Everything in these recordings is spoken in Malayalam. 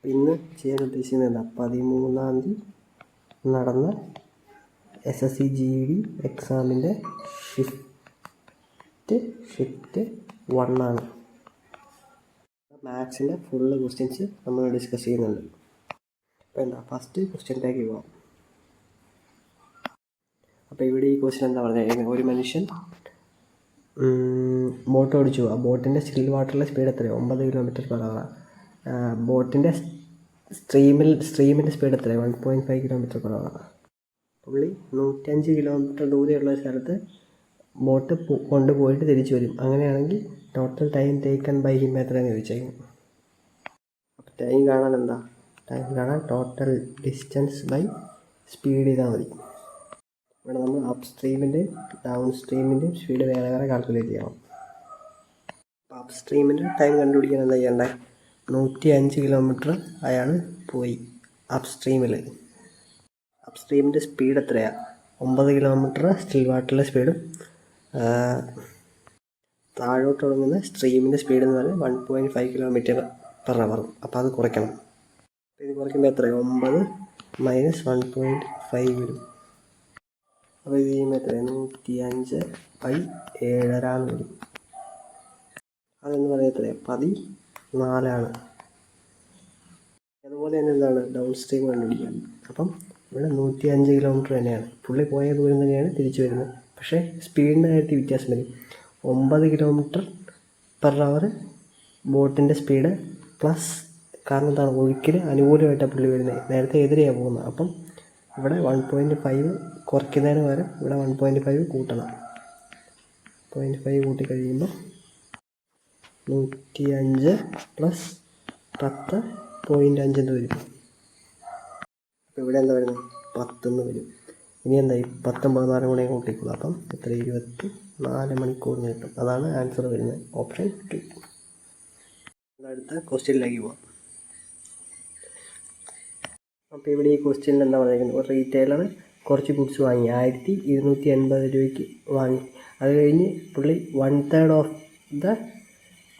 ഇന്ന് ചെയ്യാൻ ഉദ്ദേശിക്കുന്നത് എന്താ, 13-ാം തീയതി നടന്ന SSC GD എക്സാമിൻ്റെ ഷിഫ്റ്റ് 1 ആണ്. മാത്സിൻ്റെ ഫുള്ള് ക്വസ്റ്റ്യൻസ് നമ്മൾ ഡിസ്കസ് ചെയ്യുന്നുണ്ട്. അപ്പോൾ എന്താ, ഫസ്റ്റ് ക്വസ്റ്റ്യനിലേക്ക് പോകാം. അപ്പോൾ ഇവിടെ ഈ ക്വസ്റ്റ്യൻ എന്താ പറഞ്ഞത്, ഒരു മനുഷ്യൻ ബോട്ട് ഓടിച്ചു. ആ ബോട്ടിൻ്റെ സ്റ്റിൽ വാട്ടറിലെ സ്പീഡ് എത്രയാണ്? 9 km/h. ബോട്ടിൻ്റെ സ്ട്രീമിൻ്റെ സ്പീഡ് എത്രയാണ്? 1.5 km/h. പുള്ളി 105 km ദൂരെയുള്ള സ്ഥലത്ത് ബോട്ട് കൊണ്ടുപോയിട്ട് തിരിച്ചു വരും. അങ്ങനെയാണെങ്കിൽ total time taken by him എത്രയാണെന്ന് ചോദിച്ചേക്കും. അപ്പോൾ ടൈം കാണാൻ ടോട്ടൽ ഡിസ്റ്റൻസ് ബൈ സ്പീഡ് ചെയ്താൽ മതി. ഇവിടെ നമ്മൾ അപ്പ് സ്ട്രീമിൻ്റെയും ഡൗൺ സ്ട്രീമിൻ്റെയും സ്പീഡ് വേറെ വേറെ കാൽക്കുലേറ്റ് ചെയ്യണം. അപ്പോൾ അപ്പ് സ്ട്രീമിൻ്റെ ടൈം കണ്ടുപിടിക്കാൻ എന്താ ചെയ്യേണ്ടത്? 105 km അയാൾ പോയി അപ്പ് സ്ട്രീമിൽ. അപ്പ് സ്ട്രീമിൻ്റെ സ്പീഡ് എത്രയാണ്? 9 km സ്റ്റിൽ വാട്ടറിലെ സ്പീഡും താഴോട്ട് തുടങ്ങുന്ന സ്ട്രീമിൻ്റെ സ്പീഡ് എന്ന് പറയുന്നത് 1.5 km/h. അപ്പോൾ അത് കുറയ്ക്കണം. ഇത് കുറയ്ക്കുമ്പോൾ എത്രയാണ്? 9 - 1.5 വരും. അപ്പോൾ ഇത് ചെയ്യുമ്പോൾ എത്രയാണ്? 105/7.5 വരും. അതെന്ന് പറയുന്നത് എത്രയാണ്? 14. അതുപോലെ തന്നെ എന്താണ്, ഡൗൺ സ്ട്രീം കണ്ടുപിടിക്കാൻ. അപ്പം ഇവിടെ 105 km തന്നെയാണ്. പുള്ളി പോയ ദൂരം തന്നെയാണ് തിരിച്ചു വരുന്നത്. പക്ഷേ സ്പീഡിൻ്റെ കാര്യത്തിൽ വ്യത്യാസം വരും. 9 km/h ബോട്ടിൻ്റെ സ്പീഡ് പ്ലസ്, കാരണം എന്താണ്, ഒഴുക്കിന് അനുകൂലമായിട്ടാണ് പുള്ളി വരുന്നത്. നേരത്തെ എതിരെയാണ് പോകുന്നത്. അപ്പം ഇവിടെ 1.5 കുറയ്ക്കുന്നതിന് പകരം ഇവിടെ 1.5 കൂട്ടണം. 0.5 കൂട്ടി കഴിയുമ്പോൾ 105 + 10.5 എന്ന് വരും. അപ്പോൾ ഇവിടെ എന്താ വരുന്നത്? 10 വരും. ഇനി എന്തായി? 10 - 14 കൂടെ കൂട്ടിക്കുക. അപ്പം എത്ര? 24 മണിക്കൂറിന് കിട്ടും. അതാണ് ആൻസർ വരുന്നത്, ഓപ്ഷൻ 2. അടുത്ത ക്വസ്റ്റ്യനിലേക്ക് പോവാം. അപ്പോൾ ഇവിടെ ഈ ക്വസ്റ്റ്യനിൽ എന്താ പറയുന്നത്, ഒരു റീറ്റെയിലർ കുറച്ച് ഗുഡ്സ് വാങ്ങി 1280 രൂപയ്ക്ക് വാങ്ങി. അത് കഴിഞ്ഞ് പുള്ളി 1/3 of the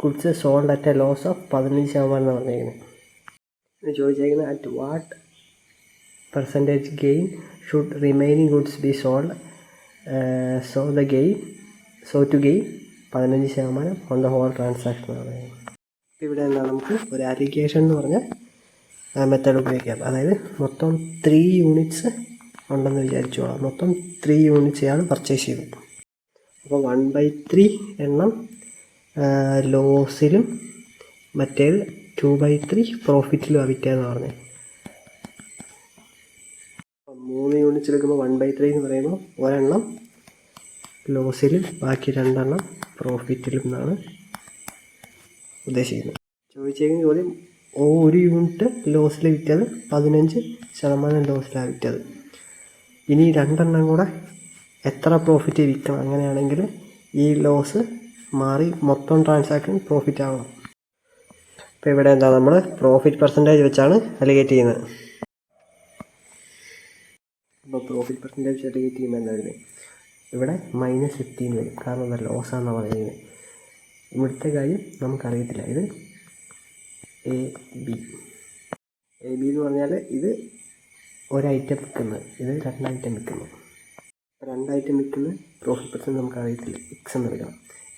goods sold at a loss of 15% എന്ന് പറഞ്ഞിരിക്കുന്നത്. ഇത് ചോദിച്ചേക്കുന്നത് at what percentage gain should remaining goods be sold so to gain 15% on the whole transaction. ഇവിടെ എന്താ, നമുക്ക് ഒരു അലിഗേഷൻ എന്ന് പറഞ്ഞ മെത്തേഡ് ഉപയോഗിക്കാം. അതായത് മൊത്തം 3 യൂണിറ്റ്സ് ഉണ്ടെന്ന് വിചാരിച്ചോളാം. മൊത്തം 3 യൂണിറ്റ്സ് ആണ് പർച്ചേസ് ചെയ്തത്. അപ്പോൾ 1/3 എണ്ണം ലോസിലും മറ്റേത് 2/3 പ്രോഫിറ്റിലും വിറ്റതെന്ന് പറഞ്ഞത്. 3 യൂണിറ്റ്സ് എടുക്കുമ്പോൾ 1/3 എന്ന് പറയുമ്പോൾ ഒരെണ്ണം ലോസിലും ബാക്കി 2 എണ്ണം പ്രോഫിറ്റിലും എന്നാണ് ഉദ്ദേശിക്കുന്നത്. ചോദിച്ചേക്കുന്ന ചോദ്യം, ഒരു യൂണിറ്റ് ലോസിൽ വിറ്റത് 15% ലോസിലാണ് വിറ്റത്. ഇനി 2 എണ്ണം കൂടെ എത്ര പ്രോഫിറ്റ് വിൽക്കണം? അങ്ങനെയാണെങ്കിൽ ഈ ലോസ് മാറി മൊത്തം ട്രാൻസാക്ഷൻ പ്രോഫിറ്റ് ആവണം. അപ്പോൾ ഇവിടെ എന്താ, നമ്മൾ പ്രോഫിറ്റ് പെർസെൻറ്റേജ് വെച്ചാണ് അലിഗേറ്റ് ചെയ്യുന്നത്. അപ്പോൾ പ്രോഫിറ്റ് പെർസെൻറ്റേജ് അലിഗേറ്റ് ചെയ്യുമ്പോൾ എന്താ വരുന്നത്? ഇവിടെ -15 വരും. കാരണം എന്താ, ലോസാണെന്നാണ് പറയുന്നത്. ഇവിടുത്തെ കാര്യം നമുക്കറിയത്തില്ല. ഇത് AB എന്ന് പറഞ്ഞാൽ ഇത് ഒരൈറ്റം വിൽക്കുന്നത്, ഇത് 2 ഐറ്റം വിൽക്കുന്നത്. 2 ഐറ്റം വിൽക്കുന്ന പ്രോഫിറ്റ് പെർസെൻറ്റ് നമുക്കറിയത്തില്ല. X എന്ന് എടുക്കണം.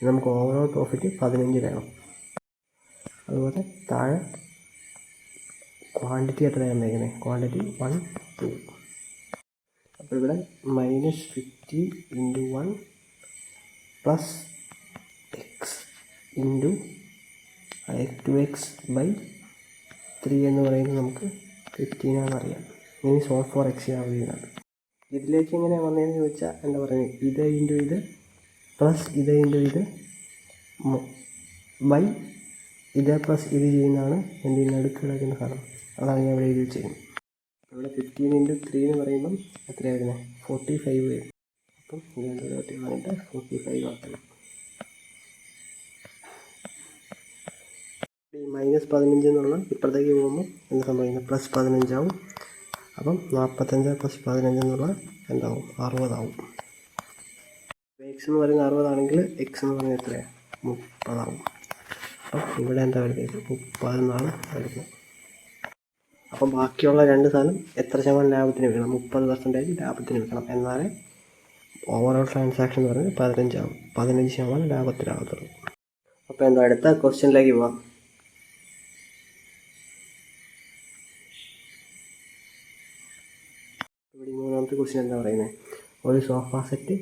നമുക്ക് ഓവറോൾ പ്രോഫിറ്റ് 15 വേണം. അതുപോലെ താഴെ ക്വാണ്ടിറ്റി എത്രയാണ് വയ്ക്കുന്നത്? ക്വാണ്ടിറ്റി 1, 2. അപ്പോൾ ഇവിടെ -50 × 1 + X × 2x/3 എന്ന് പറയുന്നത് നമുക്ക് 15 ആണെന്നറിയാം. ഇനി സോൾവ് ഫോർ X ആവുകയാണ്. ഇതിലേക്ക് എങ്ങനെയാണ് വന്നതെന്ന് ചോദിച്ചാൽ എന്താ പറയുന്നത്, ഇത് × ഇത് പ്ലസ് ഇത് × ഇത് ബൈ ഇത് പ്ലസ് ഇത് ചെയ്യുന്നതാണ് എന്തിന് നടുക്ക് കിടക്കുന്ന സാധനം. അതാണ് ഞാൻ ഇവിടെ എഴുതി വെച്ചിരിക്കുന്നത്. ഇവിടെ 15 × 3 എന്ന് പറയുമ്പം എത്രയാണ് വരുന്നത്? 45 വരും. അപ്പം ഇത് വന്നിട്ട് 45 ആക്കണം. ഈ -15 എന്നുള്ള ഇപ്പുറത്തേക്ക് പോകുമ്പോൾ എന്താ സംഭവിക്കുന്നത്? +15 ആവും. അപ്പം 45 + 15 എന്നുള്ള എന്താവും? 60 ആവും. X എന്ന് പറയുന്നത് 60 ആണെങ്കിൽ X എന്ന് പറയുന്നത് എത്രയാണ്? 30 ആവും. അപ്പം ഇവിടെ എന്താ വരുന്നത്? 30 എന്നാണ് വരുന്നത്. അപ്പം ബാക്കിയുള്ള 2 സാധനം എത്ര ശതമാനം ലാഭത്തിന് വിൽക്കണം? 30% ലാഭത്തിന് വിൽക്കണം. എന്നാലേ ഓവറോൾ ട്രാൻസാക്ഷൻ എന്ന് പറഞ്ഞാൽ 15 ആവും. 15% ലാഭത്തിലാകത്തുള്ളൂ. അപ്പോൾ എന്താ അടുത്ത ക്വസ്റ്റ്യനിലേക്ക് പോവാം. ഇവിടെ 3ാമത്തെ ക്വസ്റ്റ്യൻ എന്താ പറയുന്നത്? ഒരു സോഫ സെറ്റ്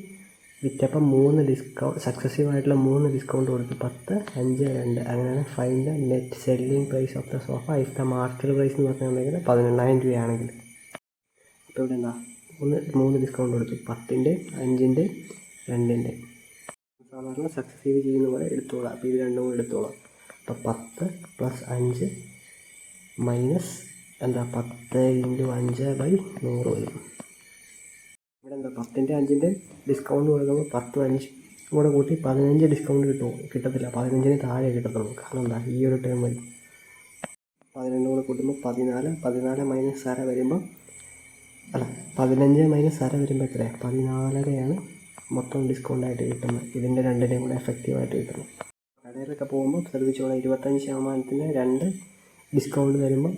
വിറ്റപ്പം 3 ഡിസ്കൗണ്ട് സക്സസീവായിട്ടുള്ള 3 ഡിസ്കൗണ്ട് കൊടുത്ത് 10, 5, 2 അങ്ങനെയാണ്. Find the net selling price of the sofa if the market price എന്ന് പറഞ്ഞിട്ടുണ്ടെങ്കിൽ 18,000 രൂപയാണെങ്കിൽ. അപ്പോൾ ഇവിടെ എന്താ 3 ഡിസ്കൗണ്ട് കൊടുത്തു, 10ൻ്റെ, 5ൻ്റെ, 2ൻ്റെ. സാധാരണ സക്സസീവ് ചെയ്യുന്ന പോലെ എടുത്തോളാം. അപ്പോൾ ഇത് രണ്ടും കൂടെ എടുത്തോളാം. അപ്പോൾ 10 + 5 മൈനസ് എന്താ 10 × 5/100 വരും. ഇവിടെ എന്താ 10ൻ്റെ 5ൻ്റെ ഡിസ്കൗണ്ട് കൊടുക്കുമ്പോൾ 10, 5 കൂടെ കൂട്ടി 15 ഡിസ്കൗണ്ട് കിട്ടത്തില്ല. 15ന് താഴെ കിട്ടത്തുള്ളൂ. കാരണം എന്താ ഈ ഒരു ടേം വരും. 12 കൂടെ കൂട്ടുമ്പോൾ 14, 14 മൈനസ് അര വരുമ്പോൾ 15 മൈനസ് അര വരുമ്പോൾ എത്രയാണ്? 14 മൊത്തം ഡിസ്കൗണ്ടായിട്ട് കിട്ടുന്നത്. ഇതിൻ്റെ രണ്ടിൻ്റെയും കൂടെ എഫക്റ്റീവായിട്ട് കിട്ടുന്നു. കടയിലൊക്കെ പോകുമ്പോൾ ശ്രദ്ധിച്ചോളാം, 25% 2 ഡിസ്കൗണ്ട് വരുമ്പോൾ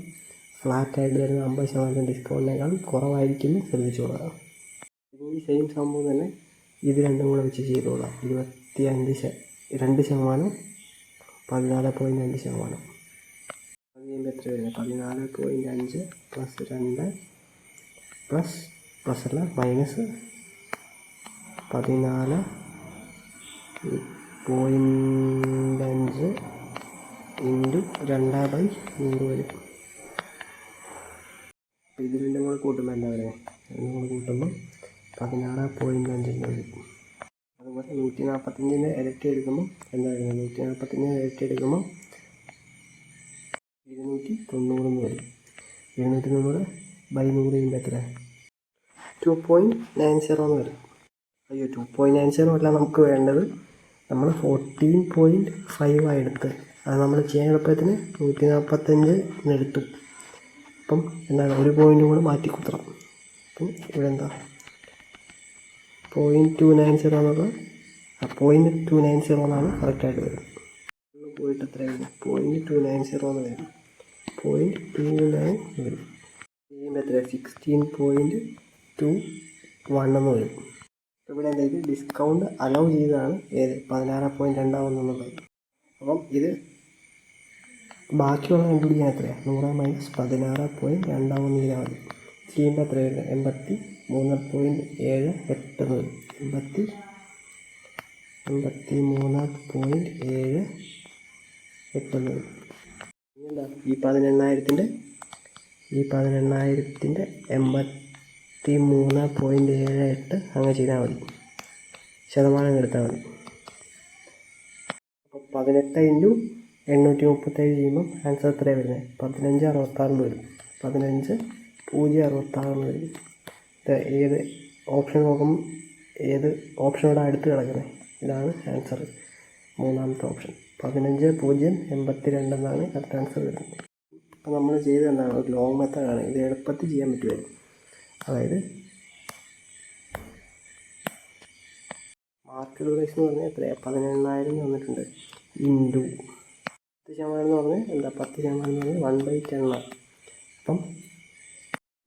ഫ്ലാറ്റായിട്ട് വരുന്ന 50% ഡിസ്കൗണ്ടിനേക്കാൾ കുറവായിരിക്കും. ശ്രദ്ധിച്ചോളാം. ഈ സെയിം സംഭവം തന്നെ ഇത് രണ്ടും കൂടെ വെച്ച് ചെയ്തോളാം. 2%, 14.2%. അത് ചെയ്യുമ്പോൾ എത്ര വരുന്നത്? 14.5 + 2 പ്ലസ് അല്ല മൈനസ് 14.5 × 2/100 വരും. അപ്പോൾ ഇത് രണ്ടും കൂടെ കൂട്ടുമ്പോൾ എന്താ പറയുക? രണ്ടും കൂടെ കൂട്ടുമ്പോൾ 16.5 വരും. അതുപോലെ 145ൻ്റെ ഇരട്ടി എടുക്കുമ്പോൾ എന്താ വരുന്നത്? 145ൻ്റെ ഇരട്ടി എടുക്കുമ്പോൾ 290 വരും. 290/100 ചെയ്യുമ്പോൾ എത്ര? 2.90 എന്ന് വരും. അയ്യോ, 2.90 അല്ല നമുക്ക് വേണ്ടത്. നമ്മൾ 14.5 എടുത്ത് അത് നമ്മൾ ചെയ്യാൻ എളുപ്പത്തിന് 145 എടുത്തു. അപ്പം എന്താണ് ഒരു പോയിൻ്റ് കൂടെ മാറ്റി കുത്തണം. അപ്പം ഇവിടെ എന്താ 0.290 എന്നുള്ള 0.290 എന്നാണ് കറക്റ്റായിട്ട് വരുന്നത്. പോയിട്ട് എത്ര വരും? 0.290 എന്ന് വരും. 0.29 വരും. ചെയ്യുമ്പോൾ എത്ര? 16.21 എന്ന് വരും. ഇവിടെ എന്താ ഇത് ഡിസ്കൗണ്ട് അലൗ ചെയ്തതാണ്. ഏത് 16.2 എന്നുള്ളത്. അപ്പം ഇത് ബാക്കിയുള്ള കണ്ടുപിടിക്കാൻ എത്രയാണ്? 100 മൈനസ് 16.2 ചെയ്താൽ മതി. ചെയ്യുമ്പോൾ എത്ര വരുന്നത്? 83.78 എന്ന് വരും. 83.78 എന്ന് വരും. എന്താ ഈ 18,000ൻ്റെ 83.78 അങ്ങനെ ചെയ്താൽ മതി. ശതമാനം എടുത്താൽ മതി. അപ്പോൾ 18 × 837 ചെയ്യുമ്പം ആൻസർ എത്രയാണ് വരുന്നത്? 15.66 വരും. 15.066 വരും. ഏത് ഓപ്ഷൻ നോക്കുമ്പോൾ ഏത് ഓപ്ഷനോട് അടുത്ത് കിടക്കുന്നത്? ഇതാണ് ആൻസർ. 3ാമത്തെ ഓപ്ഷൻ 15.082 എന്നാണ് കറക്റ്റ് ആൻസർ വരുന്നത്. അപ്പോൾ നമ്മൾ ചെയ്ത് എന്താണ് ഒരു ലോങ് മെത്തേഡാണ്. ഇത് എളുപ്പത്തിൽ ചെയ്യാൻ പറ്റുമായിരുന്നു. അതായത് മാർക്കറ്റ് പ്രൈസ് എന്ന് പറഞ്ഞാൽ എത്രയാണ്? 18,000 വന്നിട്ടുണ്ട്. ഇൻറ്റു 10% എന്ന് പറഞ്ഞാൽ എന്താ? 10% എന്ന് പറഞ്ഞാൽ 1/10. അപ്പം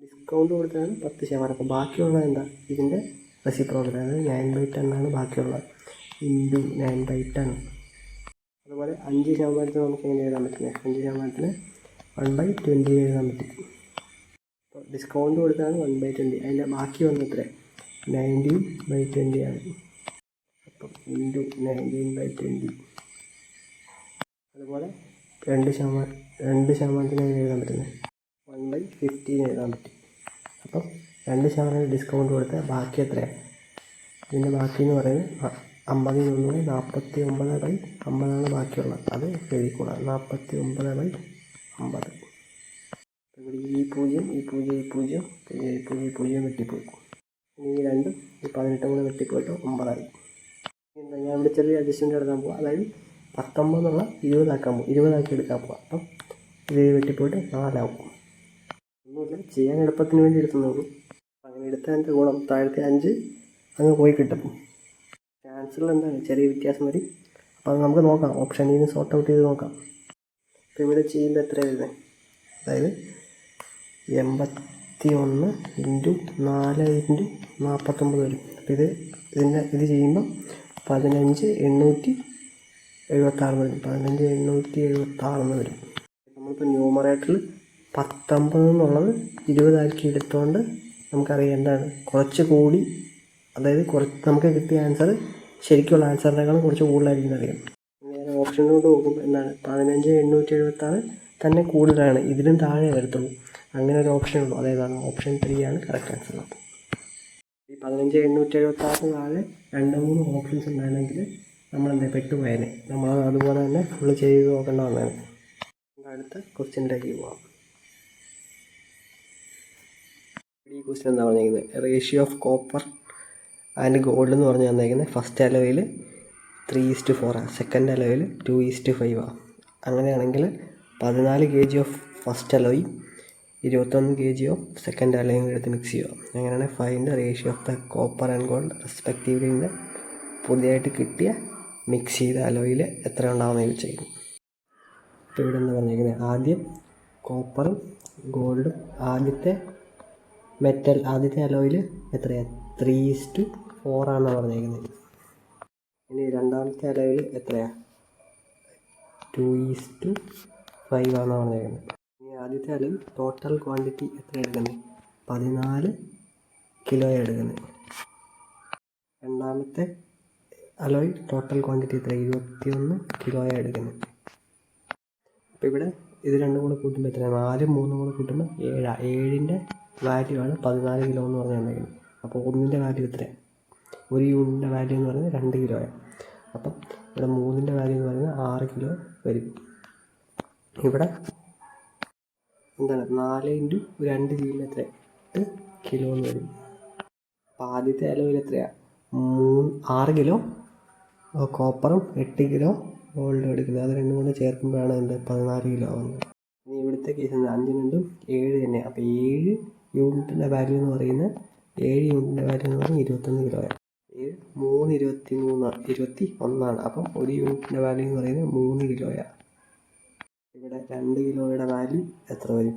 ഡിസ്കൗണ്ട് കൊടുത്താണ് 10%. അപ്പോൾ ബാക്കിയുള്ളത് എന്താ? ഇതിൻ്റെ റെസിപ്രോക്കൽ, അതായത് 9/10 ബാക്കിയുള്ളത്. ഇൻറ്റു 9/10. അതുപോലെ 5% നമുക്ക് എങ്ങനെ എഴുതാൻ പറ്റുന്നത്? 5% 1/20 എഴുതാൻ പറ്റും. അപ്പോൾ ഡിസ്കൗണ്ട് കൊടുത്താണ് 1/20. അതിൻ്റെ ബാക്കി വന്നത്ര 19/20 ആണ്. അപ്പം ഇൻറ്റു 19/20. അതുപോലെ 2% എഴുതാൻ പറ്റുന്നത് 1/15 എഴുതാൻ പറ്റും. അപ്പം 2% ഡിസ്കൗണ്ട് കൊടുത്താൽ ബാക്കി എത്രയാണ്? ഇതിൻ്റെ ബാക്കി എന്ന് പറയുന്നത് 50 49/50 ബാക്കിയുള്ളത്. അത് എഴുതിക്കോളാം. 49/50. ഇവിടെ ഈ 0 വെട്ടിപ്പോയി. ഈ 2 ഈ 18 കൂടെ വെട്ടിപ്പോയിട്ട് 9 ആയി. എന്താ ഞാൻ ഇവിടെ ചെറിയ അഡ്ജസ്റ്റ്മെൻറ്റ് എടുക്കാൻ പോവാം. അതായത് 19 എന്നുള്ള 20 ആക്കാൻ പോകും. 20 ആക്കി എടുക്കാൻ പോവാം. അപ്പം ഇത് വെട്ടിപ്പോയിട്ട് 4 ആവും. ഒന്നുമില്ല, ചെയ്യാൻ എളുപ്പത്തിന് വേണ്ടി എടുത്തുന്നുള്ളൂ. അങ്ങനെ എടുത്തതിൻ്റെ ഗുണം താഴത്തെ 5 അങ്ങ് പോയി കിട്ടും. ആൻസറിൽ എന്താണ് ചെറിയ വ്യത്യാസം വരും. അപ്പോൾ അത് നമുക്ക് നോക്കാം. ഓപ്ഷനിൽ നിന്ന് സോർട്ട് ഔട്ട് ചെയ്ത് നോക്കാം. അപ്പോൾ ഇവിടെ ചെയ്യുമ്പോൾ എത്ര വരുന്നത്? അതായത് 81 ഇൻറ്റു 4 ഇൻറ്റു 49 വരും. അപ്പോൾ ഇത് ചെയ്യുമ്പം 15,876 വരും. 15,876 വരും. നമ്മളിപ്പോൾ ന്യൂമറേറ്ററിൽ 19 എന്നുള്ളത് 20 ആക്കി എടുത്തുകൊണ്ട് നമുക്കറിയാം എന്താണ് കുറച്ച് കൂടി, അതായത് നമുക്ക് കിട്ടിയ ആൻസർ ശരിക്കുള്ള ആൻസറിനേക്കാളും കുറച്ച് കൂടുതലായിരിക്കും അറിയാം. നേരെ ഓപ്ഷനിലോട്ട് പോകുമ്പോൾ എന്താണ് 15,876 തന്നെ കൂടുതലാണ്, ഇതിലും താഴെ വരത്തുള്ളൂ. അങ്ങനെ ഒരു ഓപ്ഷൻ ഉള്ളൂ, അതായതാണ് ഓപ്ഷൻ 3 ആണ് കറക്റ്റ് ആൻസർ. ഈ 15,876 താഴെ 2-3 ഓപ്ഷൻസ് ഉണ്ടായിരുന്നെങ്കിൽ നമ്മളെന്താ പെട്ടുപോയേനെ. നമ്മൾ അതുപോലെ തന്നെ ഫുള്ള് ചെയ്ത് നോക്കേണ്ട വന്നേനെ. അടുത്ത ക്വസ്റ്റ്യനിലേക്ക് പോകാം. ഈ ക്വസ്റ്റ്യൻ എന്താ പറഞ്ഞിരിക്കുന്നത്? Ratio of copper and gold എന്ന് പറഞ്ഞ് തന്നേക്കുന്നത് ഫസ്റ്റ് അലോയിൽ 3:4, സെക്കൻഡ് അലോയിൽ 2:5. അങ്ങനെയാണെങ്കിൽ 14 kg of first alloy 21 kg of second അലോയും എടുത്ത് മിക്സ് ചെയ്യുക. അങ്ങനെയാണ് find ratio of the copper and gold respectively ഇന്ന് പുതിയതായിട്ട് കിട്ടിയ മിക്സ് ചെയ്ത അലോയിൽ എത്ര ഉണ്ടാകുമെന്ന് ചോദിച്ചിരിക്കുന്നു. ഇപ്പോൾ ഇവിടെ എന്താ പറഞ്ഞിരിക്കുന്നത്? ആദ്യം കോപ്പറും ഗോൾഡും ആദ്യത്തെ അലോയിൽ എത്രയാണ്? 3:4 ആണെന്നാണ് പറഞ്ഞിരിക്കുന്നത്. ഇനി രണ്ടാമത്തെ അലോയിൽ എത്രയാണ്? 2:5 ആണെന്നാണ് പറഞ്ഞിരിക്കുന്നത്. ഇനി ആദ്യത്തെ അലോയിൽ ടോട്ടൽ ക്വാണ്ടിറ്റി എത്ര എടുക്കുന്നത്? 14 കിലോയാണ് എടുക്കുന്നത്. രണ്ടാമത്തെ അലോയിൽ ടോട്ടൽ ക്വാണ്ടിറ്റി എത്ര? 21 കിലോയാണ് എടുക്കുന്നത്. അപ്പോൾ ഇവിടെ ഇത് രണ്ടും കൂടെ കൂട്ടുമ്പോൾ എത്രയാണ്? 4 3 കൂടെ കൂട്ടുമ്പോൾ 7. 7ൻ്റെ വാല്യൂ ആണ് 14 കിലോ എന്ന് പറഞ്ഞ് തന്നേക്കുന്നത്. അപ്പോൾ ഒന്നിൻ്റെ വാല്യൂ എത്രയാണ്? ഒരു യൂണിറ്റിൻ്റെ വാല്യൂ എന്ന് പറയുന്നത് 2 കിലോയാണ്. അപ്പം ഇവിടെ 3ൻ്റെ വാല്യൂ എന്ന് പറയുന്നത് 6 കിലോ വരും. ഇവിടെ എന്താണ് 4 ഇൻറ്റു 2 ചെയ്യുമ്പോൾ എത്ര? 8 കിലോ എന്ന് വരും. അപ്പോൾ ആദ്യത്തെ അലോയിൽ എത്രയാണ്? 6 കിലോ കോപ്പറും 8 കിലോ ഗോൾഡും എടുക്കുന്നത്. അത് രണ്ടും കൂടെ ചേർക്കുമ്പോഴാണ് 14 കിലോ ആവുന്നത്. ഇനി ഇവിടുത്തെ കേസ് 5 രണ്ടും 7 തന്നെ. അപ്പോൾ 7 യൂണിറ്റിൻ്റെ വാല്യൂ എന്ന് പറയുന്നത് 21 കിലോയാണ്. 7 3 21 അപ്പം ഒരു യൂണിറ്റിൻ്റെ വാല്യൂ എന്ന് പറയുന്നത് 3 കിലോയാണ്. ഇവിടെ 2 കിലോയുടെ വാല്യൂ എത്ര വരും?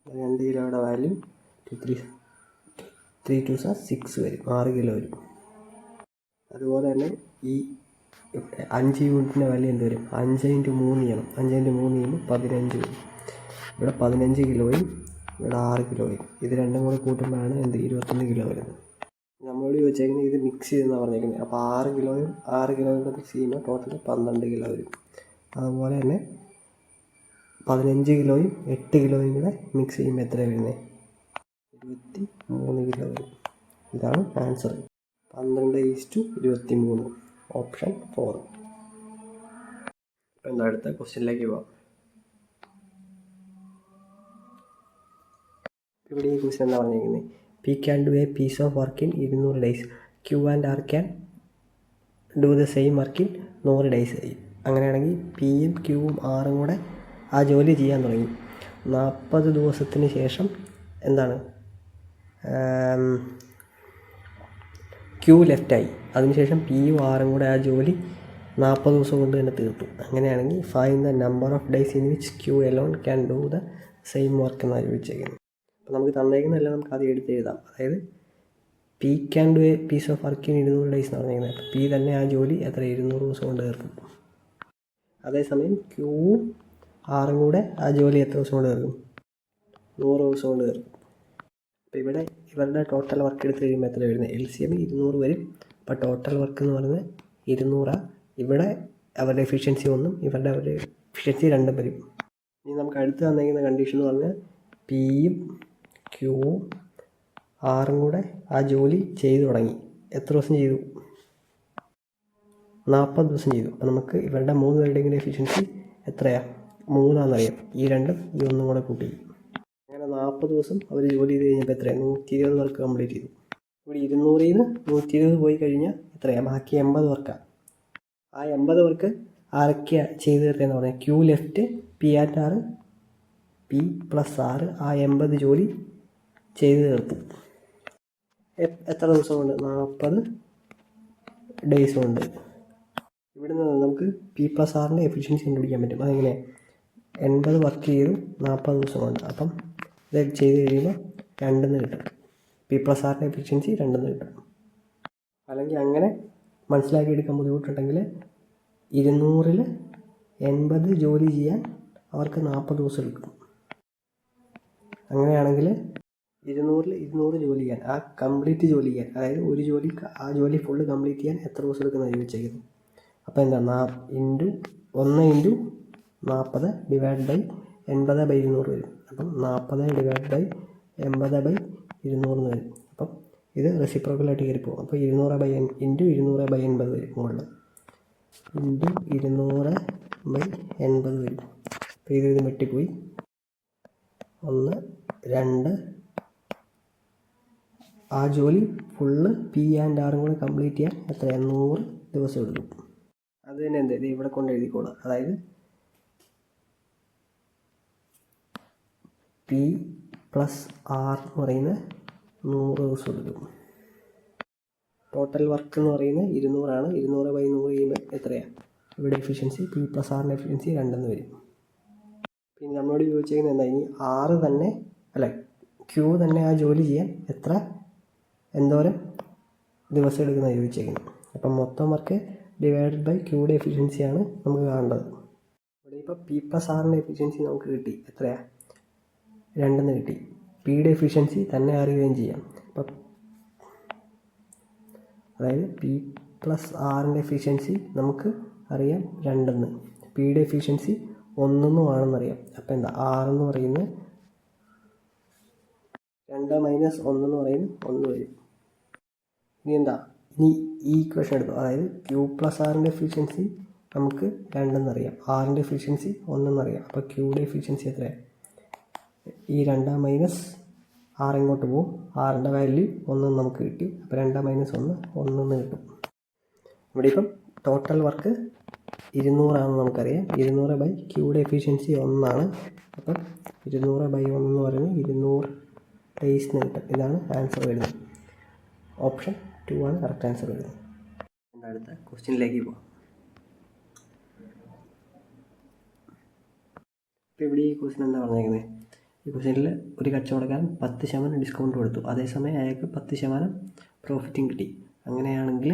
2 കിലോയുടെ വാല്യൂ 3 2 6 വരും. 6 കിലോ വരും. അതുപോലെ തന്നെ ഈ 5 യൂണിറ്റിൻ്റെ വാല്യൂ എന്ത് വരും? 5 × 3 ചെയ്യണം. 5 × 3 ചെയ്യുമ്പോൾ 15 വരും. ഇവിടെ 15 കിലോയും ഇവിടെ 6 കിലോയും. ഇത് രണ്ടും കൂടെ കൂട്ടുമ്പോഴാണ് 21 കിലോ വരുന്നത്. നമ്മളോട് ചോദിച്ചേക്കുന്നത് ഇത് മിക്സ് ചെയ്തെന്നാണ് പറഞ്ഞേക്കുന്നത്. അപ്പോൾ 6 കിലോയും കൂടെ മിക്സ് ചെയ്യുമ്പോൾ ടോട്ടൽ 12 കിലോ വരും. അതുപോലെ തന്നെ 15 കിലോയും 8 കിലോയും കൂടെ മിക്സ് ചെയ്യുമ്പോൾ എത്ര വരുന്നത്? 23 കിലോ വരും. ഇതാണ് ആൻസർ. 12:23, ഓപ്ഷൻ 4. അപ്പോൾ എന്താ അടുത്ത ക്വസ്റ്റ്യനിലേക്ക് പോകാം. ഇവിടെ ഈ ക്വസ്റ്റ്യൻ എന്താ പറഞ്ഞിരിക്കുന്നത്? P can do a piece of work in 200 days. Q and R can do the same work in 100 days. അങ്ങനെയാണെങ്കിൽ പിയും ക്യൂവും ആറും കൂടെ ആ ജോലി ചെയ്യാൻ തുടങ്ങി. 40 ദിവസത്തിന് ശേഷം എന്താണ് ക്യൂ ലെഫ്റ്റായി. അതിനുശേഷം പിയും ആറും കൂടെ ആ ജോലി 40 ദിവസം കൊണ്ട് തന്നെ തീർത്തു. അങ്ങനെയാണെങ്കിൽ find the number of days in which Q alone can do the same work എന്നാണ് ചോദിച്ചേക്കുന്നത്. അപ്പോൾ നമുക്ക് തന്നേക്കുന്നതെല്ലാം നമുക്ക് ആദ്യം എടുത്ത് എഴുതാം. അതായത് P can do a piece of work in 200 days എന്ന് പറഞ്ഞിരിക്കുന്നത്. അപ്പോൾ പി തന്നെ ആ ജോലി 200 ദിവസം കൊണ്ട് തീർക്കും. അതേസമയം ക്യൂവും ആറും കൂടെ ആ ജോലി എത്ര ദിവസം കൊണ്ട് തീർക്കും? 100 ദിവസം കൊണ്ട് തീർക്കും. അപ്പോൾ ഇവിടെ ഇവരുടെ ടോട്ടൽ വർക്ക് എടുത്ത് കഴിയുമ്പോൾ എത്ര വരുന്നത്? LCM 200 വരും. അപ്പോൾ ടോട്ടൽ വർക്ക് എന്ന് പറയുന്നത് 200. ഇവിടെ അവരുടെ എഫിഷ്യൻസി 1, ഇവരുടെ എഫിഷ്യൻസി 2 വരും. ഇനി നമുക്ക് അടുത്ത് തന്നിരിക്കുന്ന കണ്ടീഷൻ എന്ന് പറഞ്ഞാൽ പിയും ക്യൂവും ആറും കൂടെ ആ ജോലി ചെയ്തു തുടങ്ങി. എത്ര ദിവസം ചെയ്തു? 40 ദിവസം ചെയ്തു. അപ്പോൾ നമുക്ക് ഇവരുടെ 3 പേരുടെയും എഫിഷ്യൻസി എത്രയാണ്? 3 ആണെന്നറിയാം. ഈ 2ഉം ഈ 1ഉം കൂടെ കൂട്ടി. അങ്ങനെ 40 ദിവസം അവർ ജോലി ചെയ്ത് കഴിഞ്ഞപ്പോൾ എത്രയാണ്? 120 വർക്ക് കംപ്ലീറ്റ് ചെയ്തു. ഇവിടെ 200 നിന്ന് 120 പോയി കഴിഞ്ഞാൽ എത്രയാണ്? ബാക്കി 80 വർക്കാണ്. ആ 80 വർക്ക് ആരൊക്കെയാണ് ചെയ്ത് തീർത്തതെന്ന് പറഞ്ഞാൽ Q left, P and R, P plus R ആ 80 ജോലി ചെയ്ത് തീർത്തു. എത്ര ദിവസം കൊണ്ട്? 40 ഡേയ്സ് കൊണ്ട്. ഇവിടെ നിന്ന് നമുക്ക് പി പ്ലസ് ആറിൻ്റെ എഫിഷ്യൻസി കണ്ടുപിടിക്കാൻ പറ്റും. അതെങ്ങനെ? 80 വർക്ക് ചെയ്തു 40 ദിവസം കൊണ്ട്. അപ്പം ഇത് ചെയ്ത് കഴിയുമ്പോൾ 2 കിട്ടും. P+Rൻ്റെ എഫിഷ്യൻസി 2 കിട്ടും. അല്ലെങ്കിൽ അങ്ങനെ മനസ്സിലാക്കിയെടുക്കാൻ ബുദ്ധിമുട്ടുണ്ടെങ്കിൽ 200-ൽ 80 ജോലി ചെയ്യാൻ അവർക്ക് 40 ദിവസം എടുക്കും. അങ്ങനെയാണെങ്കിൽ 200-ൽ 200 ജോലി ചെയ്യാൻ, ആ കംപ്ലീറ്റ് ജോലി ചെയ്യാൻ, അതായത് ഒരു ജോലി ആ ജോലി ഫുള്ള് കംപ്ലീറ്റ് ചെയ്യാൻ എത്ര ദിവസം എടുക്കുന്നത് ചോദിച്ചേക്കുന്നു. അപ്പോൾ എന്താ 1 × 40 ഡിവൈഡ് ബൈ 80/200 വരും. അപ്പം 40 ഡിവൈഡ് ബൈ 80/200 വരും. അപ്പം ഇത് റെസിപ്രോക്കലായിട്ട് കയറി പോകും. അപ്പോൾ 200/200/80 വരും മുകളിൽ. 200/80 വരും. അപ്പോൾ ഇത് വെട്ടിപ്പോയി. 1 2 ആ ജോലി ഫുള്ള് P&Rഉം കൂടി കംപ്ലീറ്റ് ചെയ്യാൻ എത്രയാണ് 100 ദിവസം എടുക്കും. അത് തന്നെ എന്ത് ഇത് ഇവിടെ കൊണ്ട് എഴുതിക്കോളുക. അതായത് P+R എന്ന് പറയുന്നത് 100 ദിവസം എടുക്കും. ടോട്ടൽ വർക്ക് എന്ന് പറയുന്നത് 200 200/100 ചെയ്യുമ്പോൾ എത്രയാണ് ഇവിടെ എഫിഷ്യൻസി? P+Rൻ്റെ എഫിഷ്യൻസി 2 വരും. പിന്നെ നമ്മളോട് ചോദിച്ചിരിക്കുന്നത് എന്താ, ഇനി Q തന്നെ ആ ജോലി ചെയ്യാൻ എന്തോരം ദിവസം എടുക്കുന്നത് ചോദിച്ചേക്കുന്നത്. അപ്പം മൊത്തം വർക്ക് ഡിവൈഡഡ് ബൈ Qയുടെ എഫിഷ്യൻസിയാണ് നമുക്ക് കാണേണ്ടത്. ഇവിടെ ഇപ്പോൾ P+Rൻ്റെ എഫിഷ്യൻസി നമുക്ക് കിട്ടി. എത്രയാണ്? 2 കിട്ടി. Pയുടെ എഫിഷ്യൻസി തന്നെ അറിയുകയും ചെയ്യാം. അപ്പം അതായത് P+Rൻ്റെ എഫിഷ്യൻസി നമുക്ക് അറിയാം 2. Pയുടെ എഫിഷ്യൻസി 1 ആണെന്നറിയാം. അപ്പോൾ എന്താ 6 എന്ന് പറയുന്നത് 2 - 1 എന്ന് പറയുന്നത് 1 വരും. ഇനി ഈ ഇക്വേഷൻ എടുത്തു. അതായത് Q+Rൻ്റെ എഫിഷ്യൻസി നമുക്ക് 2 എന്നറിയാം, Rൻ്റെ എഫിഷ്യൻസി 1 എന്നറിയാം. അപ്പോൾ Qയുടെ എഫിഷ്യൻസി എത്രയാണ്? ഈ 2 - R ഇങ്ങോട്ട് പോകും. Rൻ്റെ വാല്യൂ 1 നമുക്ക് കിട്ടി. അപ്പോൾ 2 - 1 1 കിട്ടും. ഇവിടെ ഇപ്പം ടോട്ടൽ വർക്ക് 200 ആണെന്ന് നമുക്കറിയാം. 200 Qയുടെ എഫിഷ്യൻസി 1 ആണ്. അപ്പം 200/1 എന്ന് പറയുന്നത് 200 ഡേയ്സ് എന്ന് കിട്ടും. ഇതാണ് ആൻസർ വരുന്നത്. ഓപ്ഷൻ 2 ആണ് കറക്റ്റ് ആൻസർ വരുന്നത്. അടുത്ത ക്വസ്റ്റ്യനിലേക്ക് പോകാം. ഇപ്പോൾ ഇവിടെ ഈ ക്വസ്റ്റ്യൻ എന്താ പറഞ്ഞേക്കുന്നത്? ഈ ക്വസ്റ്റ്യനിൽ ഒരു കച്ചവടക്കാരൻ 10% ഡിസ്കൗണ്ട് കൊടുത്തു. അതേസമയം അയാൾക്ക് 10% പ്രോഫിറ്റും കിട്ടി. അങ്ങനെയാണെങ്കിൽ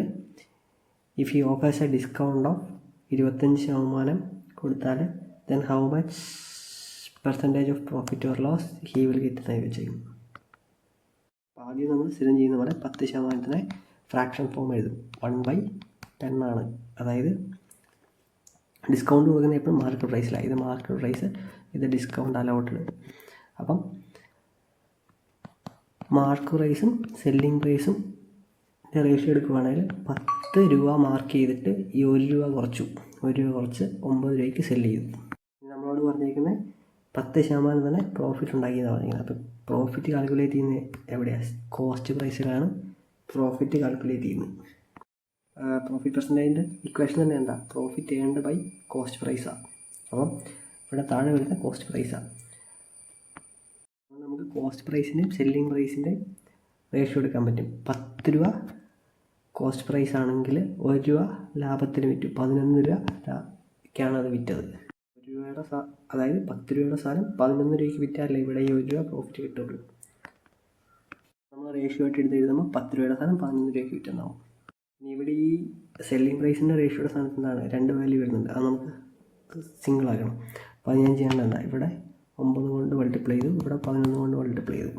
if he offers a discount of 25% കൊടുത്താൽ then how much percentage of profit or loss he will get എന്ന് ചോദിച്ചേക്കും. അപ്പോൾ ആദ്യം നമ്മൾ സ്ഥിരം ചെയ്യുന്ന പോലെ 10% ഫ്രാക്ഷൻ ഫോം എഴുതും. 1/10 ആണ്. അതായത് ഡിസ്കൗണ്ട് കൊടുക്കുന്നത് എപ്പോഴും മാർക്കറ്റ് പ്രൈസിലാണ്. ഇത് മാർക്കറ്റ് പ്രൈസ്, ഇത് ഡിസ്കൗണ്ട് അലൗട്ടഡ്. അപ്പം മാർക്കറ്റ് പ്രൈസും സെല്ലിംഗ് പ്രൈസും റേഷ്യോ എടുക്കുകയാണെങ്കിൽ 10 രൂപ മാർക്ക് ചെയ്തിട്ട് ഈ 1 രൂപ കുറച്ചു. 1 രൂപ കുറച്ച് 9 രൂപയ്ക്ക് സെല്ല് ചെയ്തു. നമ്മളോട് പറഞ്ഞിരിക്കുന്നത് 10% തന്നെ പ്രോഫിറ്റ് ഉണ്ടാക്കിയെന്നാണ് പറഞ്ഞിരിക്കുന്നത്. അപ്പോൾ പ്രോഫിറ്റ് കാൽക്കുലേറ്റ് ചെയ്യുന്നത് എവിടെയാണ്? കോസ്റ്റ് പ്രൈസിലാണ് പ്രോഫിറ്റ് കാൽക്കുലേറ്റ് ചെയ്യുന്നത്. പ്രോഫിറ്റ് പെർസെൻറ്റേജിൻ്റെ ഇക്വേഷൻ തന്നെ എന്താ? പ്രോഫിറ്റ് ഏൺഡ് ബൈ കോസ്റ്റ് പ്രൈസാണ്. അപ്പം ഇവിടെ താഴെ വരുന്ന കോസ്റ്റ് പ്രൈസാണ്. നമുക്ക് കോസ്റ്റ് പ്രൈസിൻ്റെയും സെല്ലിംഗ് പ്രൈസിൻ്റെയും റേഷ്യോ എടുക്കാൻ പറ്റും. 10 രൂപ കോസ്റ്റ് പ്രൈസ് ആണെങ്കിൽ 1 രൂപ ലാഭത്തിന് വിറ്റു. 11 രൂപയ്ക്കാണ് അത് വിറ്റത്. 1 രൂപയുടെ അതായത് 10 രൂപയുടെ സാധനം 11 രൂപയ്ക്ക് വിറ്റാലേ ഇവിടെ ഈ 1 രൂപ പ്രോഫിറ്റ് കിട്ടുള്ളൂ. നമ്മൾ റേഷ്യോ ആയിട്ട് എടുത്ത് എഴുതുമ്പോൾ 10 രൂപയുടെ സാധനം 11 രൂപയ്ക്ക് വിറ്റുണ്ടാവും. ഇനി ഇവിടെ ഈ സെല്ലിംഗ് പ്രൈസിൻ്റെ റേഷ്യോയുടെ സ്ഥാനത്ത് എന്താണ്? 2 വാല്യൂ വരുന്നുണ്ട്. അത് നമുക്ക് സിംഗിൾ ആക്കണം. അപ്പോൾ അത് ഞാൻ ചെയ്യേണ്ടത് എന്താ? ഇവിടെ 9 കൊണ്ട് മൾട്ടിപ്ലൈ ചെയ്തു, ഇവിടെ 11 കൊണ്ട് മൾട്ടിപ്ലൈ ചെയ്തു.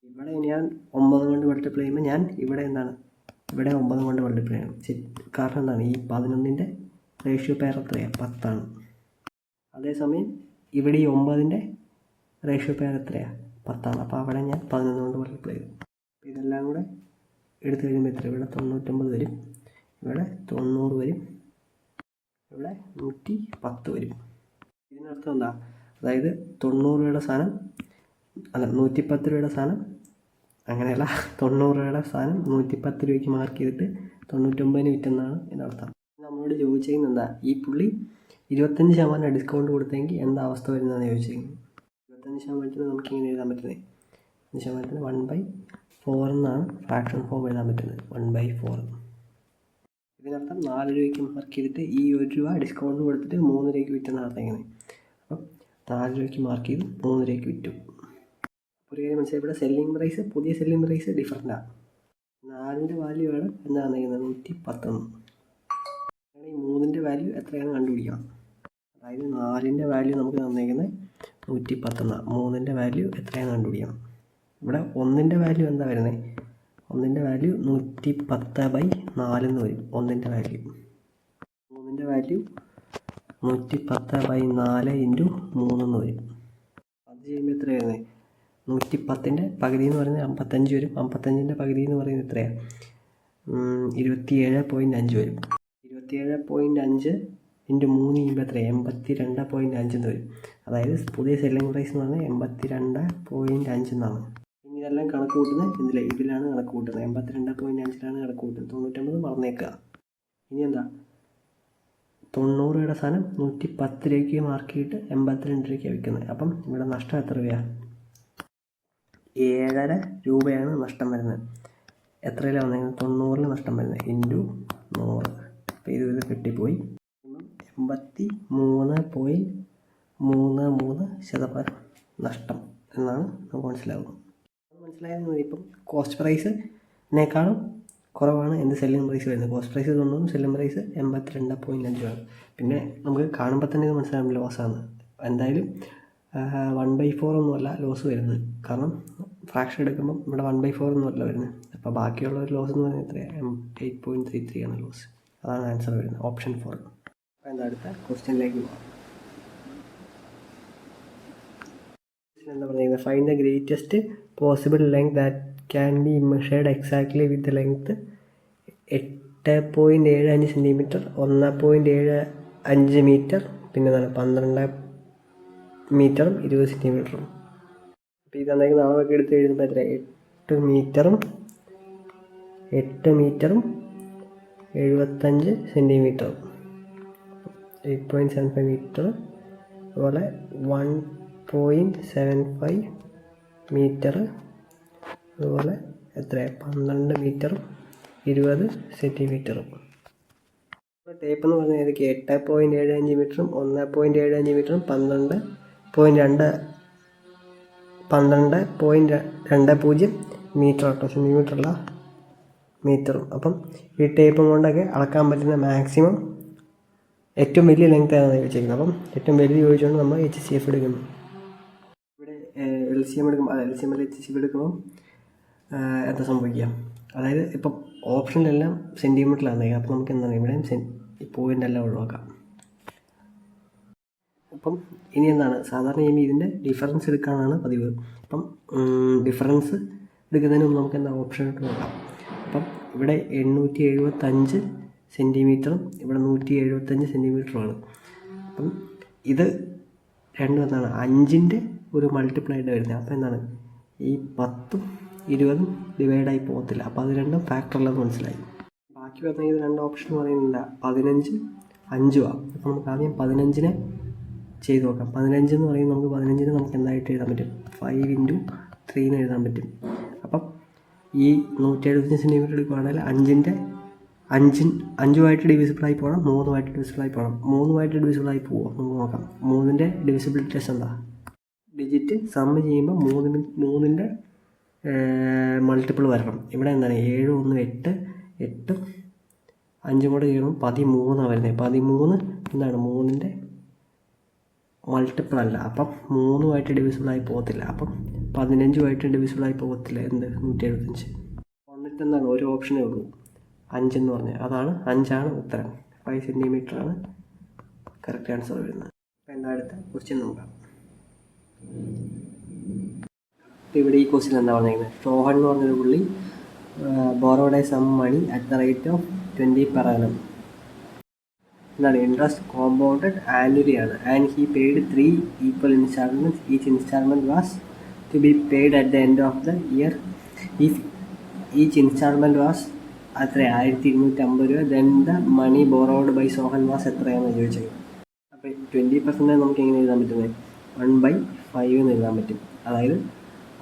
ഇവിടെ ഞാൻ 9 കൊണ്ട് മൾട്ടിപ്ലൈ ചെയ്യുമ്പോൾ ഞാൻ ഇവിടെ എന്താണ്? ഇവിടെ 9 കൊണ്ട് മൾട്ടിപ്ലൈ ചെയ്യണം. കാരണം എന്താണ്? ഈ 11ൻ്റെ റേഷ്യോ പെയർ എത്രയാണ്? 10 ആണ്. അതേസമയം ഇവിടെ ഈ 9ൻ്റെ റേഷ്യോ പെയർ എത്രയാണ്? 10 ആണ്. അപ്പോൾ അവിടെ ഞാൻ 11 കൊണ്ട് മൾട്ടിപ്ലൈ ചെയ്തു. ഇതെല്ലാം കൂടെ എടുത്തു കഴിയുമ്പോൾ എത്ര? ഇവിടെ 99 വരും, ഇവിടെ 90 വരും, ഇവിടെ 110 വരും. ഇതിനർത്ഥം എന്താ? അതായത് 90 രൂപയുടെ സാധനം 110 രൂപയുടെ സാധനം, അങ്ങനെയല്ല, 90 രൂപയുടെ സാധനം 110 രൂപയ്ക്ക് മാർക്ക് ചെയ്തിട്ട് 99 വിറ്റെന്നാണ് ഇതിനർത്ഥം. നമ്മളോട് ചോദിച്ചിരിക്കുന്നത് എന്താ? ഈ പുള്ളി 25% ഡിസ്കൗണ്ട് കൊടുത്തെങ്കിൽ എന്താ അവസ്ഥ വരുന്നതെന്ന് ചോദിച്ചിരിക്കുന്നത്. 25% നമുക്ക് ഇങ്ങനെ എഴുതാൻ പറ്റുന്നത് 25% 1/4 എന്നാണ് ഫ്രാക്ഷൻ ഫോം എഴുതാൻ പറ്റുന്നത്. 1/4. ഇതിനർത്ഥം 4 രൂപയ്ക്ക് മാർക്ക് ചെയ്തിട്ട് ഈ 1 രൂപ ഡിസ്കൗണ്ട് കൊടുത്തിട്ട് 3 രൂപയ്ക്ക് വിറ്റെന്ന് നടത്തേക്കുന്നത്. അപ്പം 4 രൂപയ്ക്ക് മാർക്ക് ചെയ്ത് 3 രൂപയ്ക്ക് വിറ്റു. ഒരു കാര്യം മനസ്സിലായി, ഇവിടെ സെല്ലിംഗ് പ്രൈസ്, പുതിയ സെല്ലിംഗ് പ്രൈസ് ഡിഫറൻറ്റാണ്. 4ൻ്റെ വാല്യൂ ആണ് എന്താണ് തന്നിരിക്കുന്നത് 110. ഈ 3ൻ്റെ വാല്യൂ എത്രയാണ് കണ്ടുപിടിക്കണം. അതായത് 4ൻ്റെ വാല്യൂ നമുക്ക് തന്നിരിക്കുന്നത് 110, 3ൻ്റെ വാല്യൂ എത്രയാണ് കണ്ടുപിടിക്കണം. ഇവിടെ 1ൻ്റെ വാല്യൂ എന്താ വരുന്നത്, 1ൻ്റെ വാല്യൂ 110/4 എന്ന് വരും. 1ൻ്റെ വാല്യൂ 3ൻ്റെ വാല്യൂ 110/4 × 3 എന്ന് വരും. അത് ചെയ്യുമ്പോൾ എത്ര വരുന്നത്, 110ൻ്റെ പകുതി എന്ന് പറയുന്നത് 55 വരും. 55ൻ്റെ പകുതി എന്ന് പറയുന്നത് എത്രയാണ്, 27.5 വരും. 27.5 × 3 ചെയ്യുമ്പോൾ എത്രയാണ്, 82.5 എന്ന് വരും. അതായത് പുതിയ സെല്ലിംഗ് പ്രൈസ് എന്ന് പറഞ്ഞാൽ 82.5 എന്നാണ്. ഇനി ഇതെല്ലാം കണക്ക് കൂട്ടുന്നത് ഇതിലാണ് കണക്ക് കൂട്ടുന്നത്, 82.5ലാണ് കണക്ക് കൂട്ടുന്നത്. 99 മറന്നേക്കുക. ഇനി എന്താ, 90 രൂപയുടെ സാധനം 110 രൂപയ്ക്ക് മാർക്ക് ചെയ്തിട്ട് 82 രൂപയ്ക്ക് വിൽക്കുന്നത്. അപ്പം ഇവിടെ നഷ്ടം എത്ര രൂപയാണ്, 7.5 രൂപയാണ് നഷ്ടം വരുന്നത്. എത്രയിലാണ് വന്നിരിക്കുന്നത്, 90ൽ നഷ്ടം വരുന്നത് × 100. അപ്പോൾ ഇത് കിട്ടിപ്പോയി. 83.33% നഷ്ടം എന്നാണ് നമുക്ക് മനസ്സിലാവുന്നത്. മനസ്സിലായത് ഇപ്പം കോസ്റ്റ് പ്രൈസിനേക്കാളും കുറവാണ് എന്ത് സെല്ലിംഗ് പ്രൈസ് വരുന്നത്. കോസ്റ്റ് പ്രൈസ് 90, സെല്ലിംഗ് പ്രൈസ് 82.5 ആണ്. പിന്നെ നമുക്ക് കാണുമ്പോൾ തന്നെ ഇത് മനസ്സിലാകും ലോസാണ്. എന്തായാലും 1/4 ഒന്നുമല്ല ലോസ് വരുന്നത്, കാരണം ഫ്രാക്ഷൻ എടുക്കുമ്പം ഇവിടെ 1/4 ഒന്നുമല്ല വരുന്നത്. അപ്പോൾ ബാക്കിയുള്ള ഒരു ലോസ് എന്ന് പറയുന്നത് എത്രയാണ്, 8.33 ആണ് ലോസ്. അതാണ് ആൻസർ വരുന്നത്, ഓപ്ഷൻ 4. അപ്പോൾ എന്താ അടുത്ത ക്വസ്റ്റ്യനിലേക്ക് പോകാം. എന്താ പറയുന്നത്, find the greatest possible length that can be measured exactly with length 8.75 centimetre, 1.75 metre, പിന്നെ 12 മീറ്ററും 20 സെൻറ്റിമീറ്ററും. അപ്പോൾ ഇത് എന്തെങ്കിലും അളവൊക്കെ എടുത്ത് എഴുതുമ്പോൾ എത്ര, 8 മീറ്ററും 75 സെൻറ്റിമീറ്ററും, 8.75 മീറ്റർ, അതുപോലെ 1.75 മീറ്റർ, അതുപോലെ എത്ര 12 മീറ്ററും 20 സെൻറ്റിമീറ്ററും. ടേപ്പ് എന്ന് പറഞ്ഞാൽ ഏതൊക്കെ, 8.75 മീറ്ററും 1.75 മീറ്ററും 12.20 മീറ്റർ കേട്ടോ, സെൻറ്റിമീറ്ററല്ല മീറ്ററും. അപ്പം ഈ ടേപ്പും കൊണ്ടൊക്കെ അളക്കാൻ പറ്റുന്ന മാക്സിമം ഏറ്റവും വലിയ ലെങ്ത് ആണ് ചോദിച്ചിരിക്കുന്നത്. അപ്പം ഏറ്റവും വലിയ ചോദിച്ചുകൊണ്ട് നമ്മൾ HCF എടുക്കുന്നു. ഇവിടെ LCM എടുക്കുമ്പോൾ LCM HCF എടുക്കുമ്പം എന്താ സംഭവിക്കുക, അതായത് ഇപ്പം ഓപ്ഷനിലെല്ലാം സെൻറ്റിമീറ്ററിലാണ്. അപ്പം നമുക്ക് എന്താണ് ഇവിടെയും ഈ പോയിൻ്റ് എല്ലാം ഒഴിവാക്കാം. അപ്പം ഇനി എന്താണ്, സാധാരണ ചെയ്യുമ്പോൾ ഇതിൻ്റെ ഡിഫറൻസ് എടുക്കാനാണ് പതിവ്. അപ്പം ഡിഫറൻസ് എടുക്കുന്നതിന് മുമ്പ് നമുക്ക് എന്താ ഓപ്ഷൻ ഇട്ട് നോക്കാം. അപ്പം ഇവിടെ 875 സെൻറ്റിമീറ്ററും ഇവിടെ 175 സെൻറ്റിമീറ്ററുമാണ്. അപ്പം ഇത് രണ്ടും എന്താണ് 5ൻ്റെ ഒരു മൾട്ടിപ്ലൈഡ് വരുന്നത്. അപ്പോൾ എന്താണ് ഈ 10ഉം 20ഉം ഡിവൈഡായി പോകത്തില്ല. അപ്പോൾ അത് രണ്ടും ഫാക്ടറിലെന്ന് മനസ്സിലായി. ബാക്കി വന്ന ഇത് രണ്ട് ഓപ്ഷൻ പറയുന്നില്ല, 15 5ഉമാണ്. അപ്പോൾ നമുക്ക് ആദ്യം 15നെ ചെയ്ത് നോക്കാം. 15 എന്ന് പറയുമ്പോൾ നമുക്ക് 15ന് നമുക്ക് എന്തായിട്ട് എഴുതാൻ പറ്റും, 5 × 3 എന്ന് എഴുതാൻ പറ്റും. അപ്പം ഈ 175 സെൻറ്റിമീറ്റർ എടുക്കുകയാണെങ്കിൽ 5ഉമായിട്ട് ഡിവിസിബിളായി പോകണം, 3ഉമായിട്ട് ഡിവിസിബിളായി പോകണം. 3ഉമായിട്ട് ഡിവിസിബിളായി പോവുക നമുക്ക് നോക്കാം. 3ൻ്റെ ഡിവിസിബിലിറ്റി ടെസ്റ്റ് എന്താ, ഡിജിറ്റ് സമ്മ് ചെയ്യുമ്പോൾ 3ൻ്റെ മൾട്ടിപ്പിൾ വരണം. ഇവിടെ എന്താണ് 7 1 8 8ഉം 5ഉം കൂടെ ചെയ്യുമ്പോൾ 13 വരുന്നത്. 13 എന്താണ് 3ൻ്റെ മൾട്ടിപ്പിൾ അല്ല, അപ്പം 3ഉമായിട്ട് ഡിവിസിബിളായി പോകത്തില്ല. അപ്പം 15ഉമായിട്ട് ഡിവിസിബിളായി പോകത്തില്ല എന്ത് 175. എന്നിട്ട് എന്താണ് ഒരു ഓപ്ഷനേ ഉള്ളൂ 5 എന്ന് പറഞ്ഞാൽ, അതാണ് 5ആണ് ഉത്തരം. 5 സെൻറ്റിമീറ്ററാണ് കറക്റ്റ് ആൻസർ വരുന്നത്. അപ്പോൾ എന്താ അടുത്ത ക്വസ്റ്റ്യൻ നോക്കാം. ഇവിടെ ഈ ക്വസ്റ്റ്യൻ എന്താ പറഞ്ഞിരിക്കുന്നത്, ഷോഹൻ എന്ന് പറഞ്ഞൊരു പുള്ളി borrowed some money at the rate of 20 per annum. എന്താണ് ഇൻട്രസ്റ്റ് കോമ്പൗണ്ടഡ് ആനുവലി ആണ്. And he paid 3 equal instalments. Each instalment was to be paid at the end of the year. If each instalment was അത്ര 1250 രൂപ, then the money borrowed by Sohan was എത്രയാണെന്ന് ചോദിച്ചത്. അപ്പോൾ 20% നമുക്ക് എങ്ങനെ എഴുതാൻ പറ്റുന്നത്, 1/5 എന്ന് എഴുതാൻ പറ്റും. അതായത്